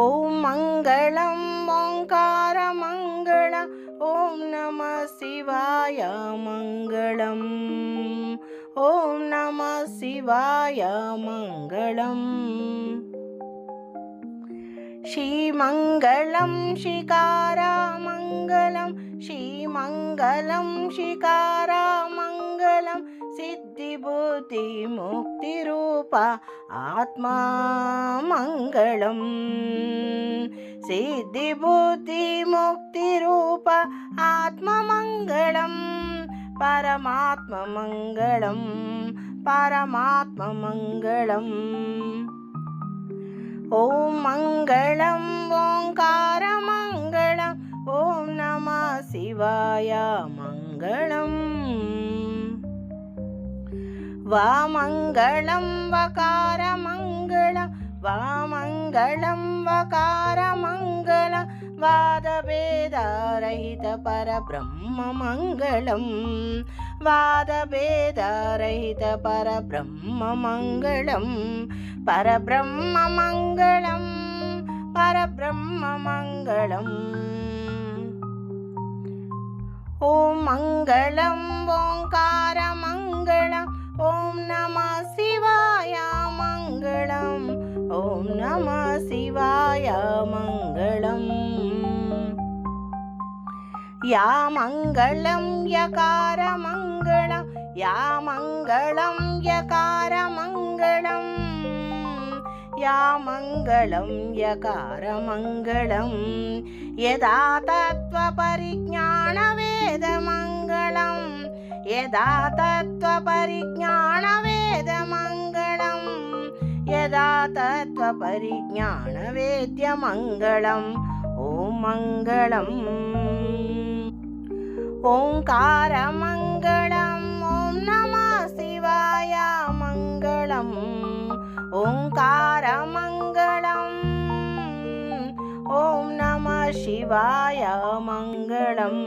B: ఓం మంగళం ఓంకారమంగళం ఓం నమః శివాయ మంగళం ఓం నమః శివాయ మంగళం. శ్రీమంగళం శిఖారమంగళం శ్రీమంగళం శిఖారమంగళం సిద్ధిబుద్ధి ముక్తిరూప ఆత్మా మంగళం సిద్ధిబుద్ధి ముక్తిరూప ఆత్మమంగళం పరమాత్మమంగళం పరమాత్మమంగళం. ఓం మంగళం ఓంకారమంగళం ఓం నమః శివాయ మంగళం. వామంగళం వకారమంగళం వామంగళం వకారమంగళం వాదభేదరహిత పరబ్రహ్మమంగళం వాదభేదరహిత పరబ్రహ్మమంగళం పరబ్రహ్మమంగళం పరబ్రహ్మమంగళం. ఓం మంగళం ఓంకారమంగళం ఓం నమః శివాయ మంగళం ఓం నమః శివాయ మంగళం. యా మంగళం యకారమంగళం యా మంగళం యకారమంగళం యా మంగళం యకారమంగళం యదా తత్వపరిజ్ఞాన వేదమంగళం యదా తత్వపరిజ్ఞాన వేదమంగళం యదా తత్వపరిజ్ఞాన వేద్యమంగళం. ఓం మంగళం ఓంకారమంగళం ఓం నమః శివాయ మంగళం ఓంకారమంగళం ఓం నమః శివాయ మంగళం.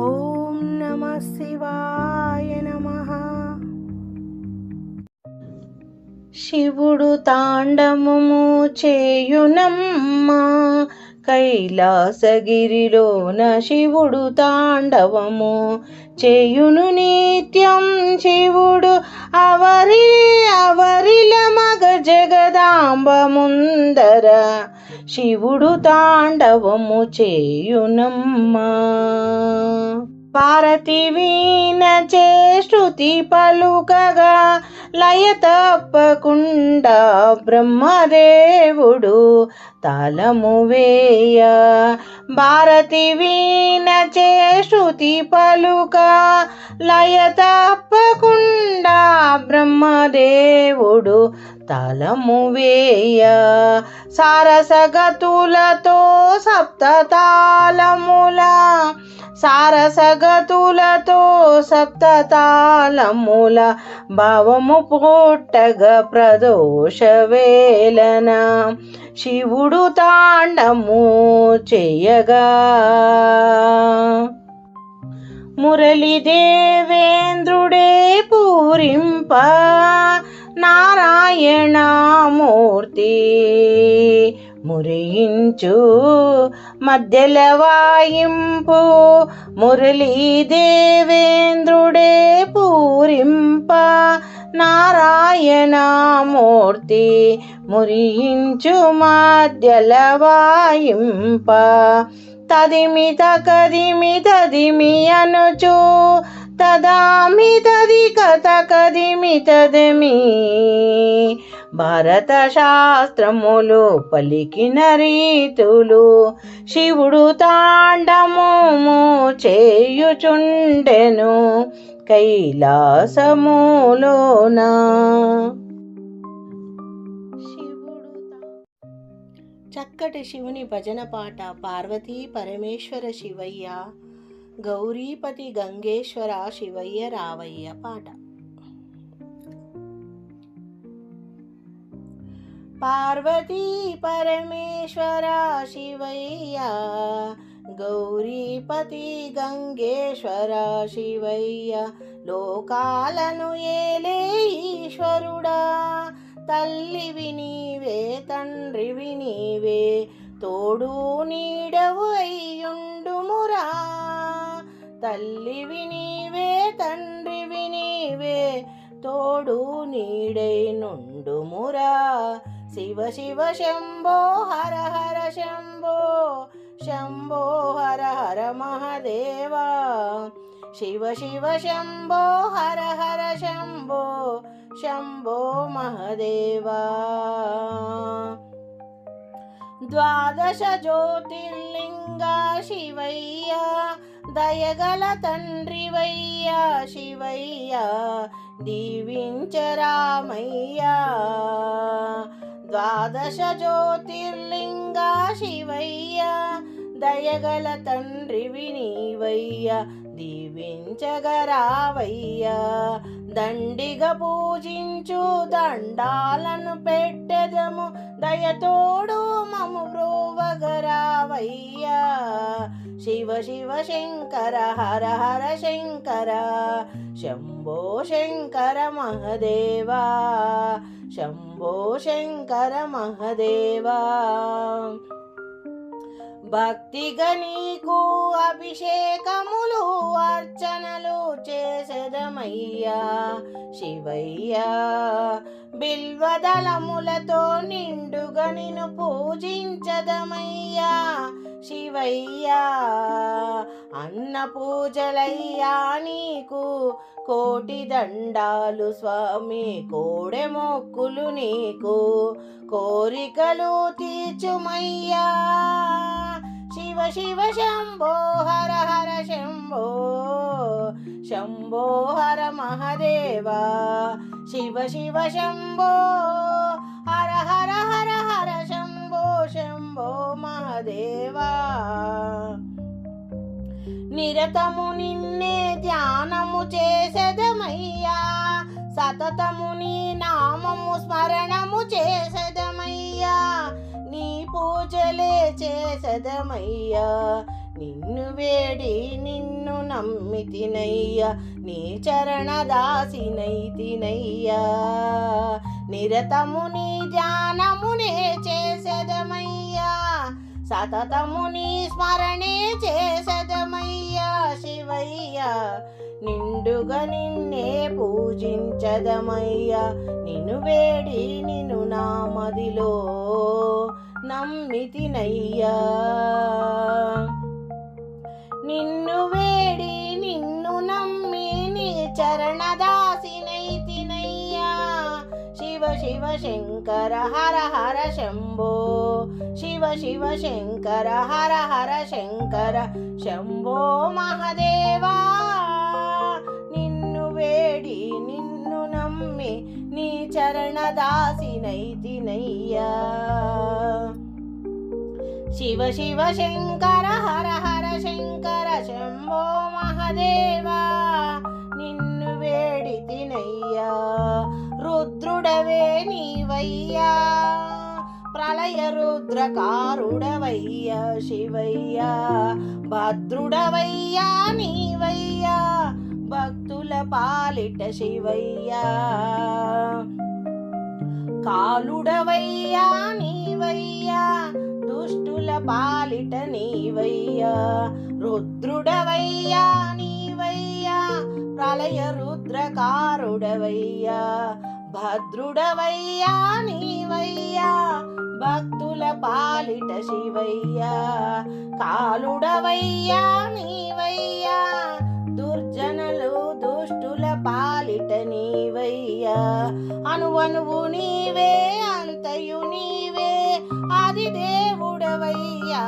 B: ఓం నమః శివాయ నమః. శివుడు తాండవము చేయునమ్మా కైలాసగిరిలోన శివుడు తాండవము చేయును నిత్యం శివుడు అవరిల మగ జగదాంబ ముందర శివుడు తాండవము చేయునమ్మా. భారతి వీణ చే శృతి పలుకగా లయ తప్పకుండా బ్రహ్మదేవుడు తాళము వేయ భారతి వీణ చే శృతి పలుక లయ తప్పకుండా బ్రహ్మదేవుడు తాళము వేయ సారసగతులతో సప్తతాళముల సారసగతులతో సప్తతాళముల భావము పుట్టగ ప్రదోష వేళన శివుడు తాండము చేయగా మురళి దేవేంద్రుడే పూరింప నారాయణమూర్తి మురించు మధ్యల వాయింపు మురళీ దేవేంద్రుడే పూరింప నారాయణమూర్తి మురించు మధ్యల వాయింప తదిమి తకదిమి తదిమి అనుచు తదామి తదిక తకదిమి తదమి భారత శాస్త్రములు పలికిన రీతులు శివుడు తాండము చేయుచుండెను కైలాసములోన. చక్కటి శివుని భజన పాట. పార్వతీ పరమేశ్వర శివయ్య, గౌరీపతి గంగేశ్వర శివయ్య రావయ్య పాట. పార్వతీ పరమేశ్వర శివయ్య, గౌరీపతి గంగేశ్వర శివయ్య, లోకాలను ఏలే ఈశ్వరుడా, తల్లివి నీవే తండ్రివి నీవే, తోడు నీడవు అయ్యుండుమురా, తల్లివి నీవే తండ్రివి నీవే, తోడు నీడై నుండుమురా. శివ శివ శంభో హర హర శంభో, శంభో హర హర మహదేవా, శివ శివ శంభో హర హర శంభో, శంభో మహదేవా. ద్వాదశ జ్యోతిర్లింగ శివయ్య, దయగల తండ్రివయ్య శివయ్య, దీవించరామయ్య. ద్వాదశ జ్యోతిర్లింగ శివయ్య, దయగల తండ్రివి నీవయ్య, దీవించగరావయ్య. దండిగా పూజించు దండాలను పెట్టెదము, దయతోడు మము బ్రోవగరావయ్య. శివ శివ శంకర హర హర శంకర, శంభో శంకర మహదేవా, శంభో శంకర మహదేవా. భక్తిగా నీకు అభిషేకములు అర్చనలు చేసెదమయ్యా శివయ్యా, బిల్వదళములతో నిండుగా నిన్ను పూజించదమయ్యా శివయ్యా. అన్న పూజలయ్యా నీకు కోటి దండాలు స్వామి, కోడె మొక్కులు నీకు, కోరికలు తీర్చుమయ్యా. శివ శివ శంభో హర హర శంభో, శంభో హర మహదేవా, శివ శివ శంభో హర హర హర హర శంభో, శంభో మహదేవా. నిరతము నిన్నే ధ్యానము చేసెదమయ్యా, సతతము నీ నామము స్మరణము చేసెదమయ్యా, నీ పూజలే చేసెదమయ్యా. నిన్ను వేడి నిన్ను నమ్మితినయ్యా, నీ చరణ దాసినైతినయ్యా. నిరతము నీ ధ్యానమునే చేసెదమయ్యా, సతతము నీ స్మరణే చేసెదమయ్యా శివయ్యా. నిండుగా నిన్నే పూజించదమయ్యా, నిన్ను వేడి నిన్ను నామదిలో నమ్మితినయ్యా. నిన్ను వేడి నిన్ను నమ్మి నీ చరణదాసినైతినయ్యా. శివ శివ శంకర హర హర శంభో, శివ శివ శంకర హర హర శంకర, శంభో మహదేవా. నిన్ను వేడి నిన్ను నమ్మి నీ చరణదాసినైతినయ్యా. శివ శివ శంకర హర హర శంకర, శంభో మహదేవా. నిన్ను వేడితినయ్యా. రుద్రుడవే నీవయ్యా, ప్రళయ రుద్రకారుడవయ్యా శివయ్యా. భద్రుడవయ్యా నీవయ్యా, భక్తుల పాలిట శివయ్యా. కాలుడవయ్యా నీవయ్యా, నీవయ్యా, దుష్టుల పాలిట నీవయ్యా, రుద్రుడవయ్యా నీవయ్యా, ప్రళయ రుద్రకారుడవయ్యా, భద్రుడవయ్యా నీవయ్యా, భక్తుల పాలిట శివయ్యా, కాలుడవయ్యా నీవయ్యా, దుర్జనులు దుష్టుల పాలిట నీవయ్యా, అనువనువు నీవే అంతయు నీవే, ఆది దేవుడవయ్యా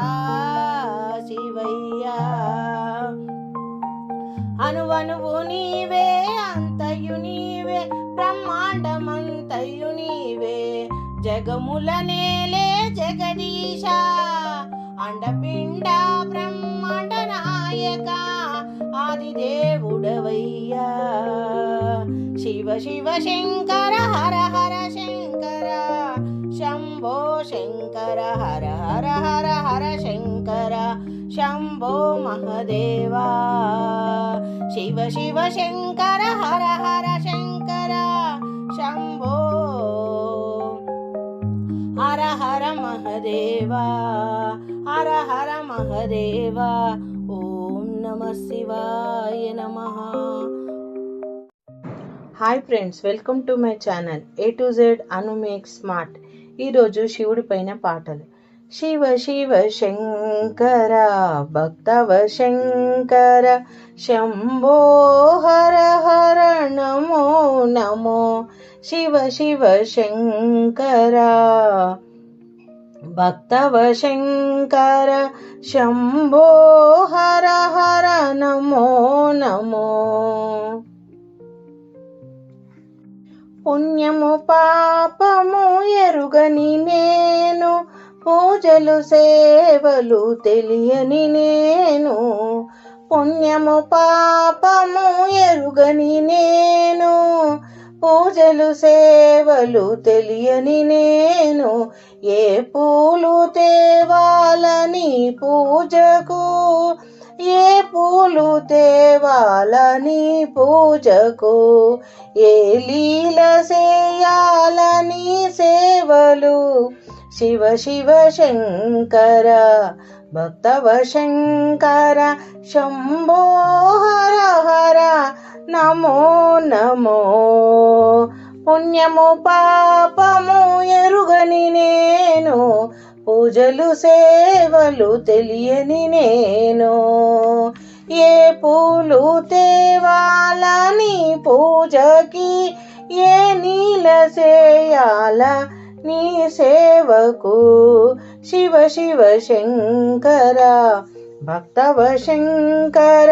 B: శివయ్యా, అనువనువు నీవే అంతయు నీవే, బ్రహ్మాండమంతయు నీవే, జగముల నేలే జగదీశ, అండపిండ బ్రహ్మాండ నాయక, ఆది దేవుడవయ్యా, శివ శివ శంకర హర హర శంకర, శంభో శంకర హర హర హర హర శంకర, శంభో మహదేవా, శివ శివ శంకర హర హర శంకర, శంభో హర హర మహదేవా, హర హర మహదేవా. ఓం నమ శివాయ నమః. Hi friends, welcome to my channel A to Z Anu make smart. ఈరోజు శివుడి పైన పాటలు. శివ శివ శంకర భక్తవ శంకర, శంభో హర హర నమో నమో, శివ శివ శంకర భక్తవ శంకర, శంభో హర హర నమో నమో. పుణ్యము పాపము ఎరుగని నేను, పూజలు సేవలు తెలియని నేను, పుణ్యము పాపము ఎరుగని నేను, పూజలు సేవలు తెలియని నేను, ఏ పూలు తేవాలని పూజకు, ఏ పూలు తేవాలని పూజకు, ఏ లీల చేయాలని సేవలు, శివ శివ శంకర భక్తవ శంకర, శంభో హర హర నమో నమో. పుణ్యము పాపము ఎరుగని నేను, పూజలు సేవలు తెలియని నేను, ఏ పూలు తేవాలని పూజకి, ఏ నీల చేయాల నీ సేవకు, శివ శివ శంకర భక్తవ శంకర,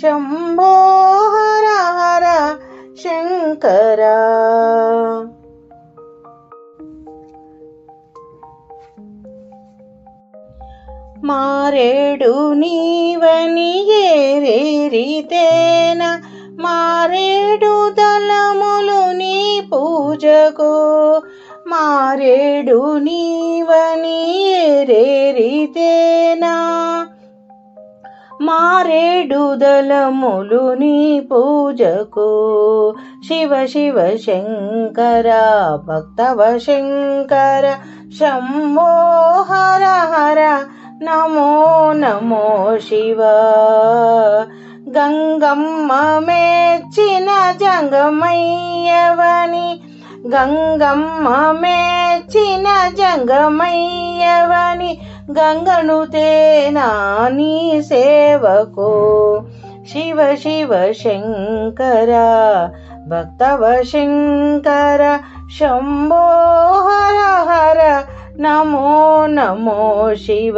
B: శంభో హర హర శంకర. మారేడు నీవని ఏరేరితేన, మారేడు దళములు నీ పూజకు, మారేడు నీవని ఏరేరితేనా, మారేడు దళములు నీ పూజకు, శివ శివ శంకర భక్తవ శంకర, శంభో హర హర నమో నమో శివ. గంగమ్మ మెచ్చిన జంగమయ్యవని, గంగమ్మ మెచ్చిన జంగమయ్యవని, గంగను తేనా నీ సేవకు, శివ శివ శంకర భక్తవ శంకర, శంభో హర హర నమో నమో శివ.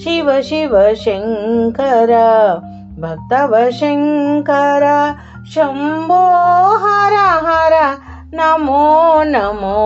B: శివ శివ శంకర భక్తవ శంకర, శంభో హర హర నమో నమో.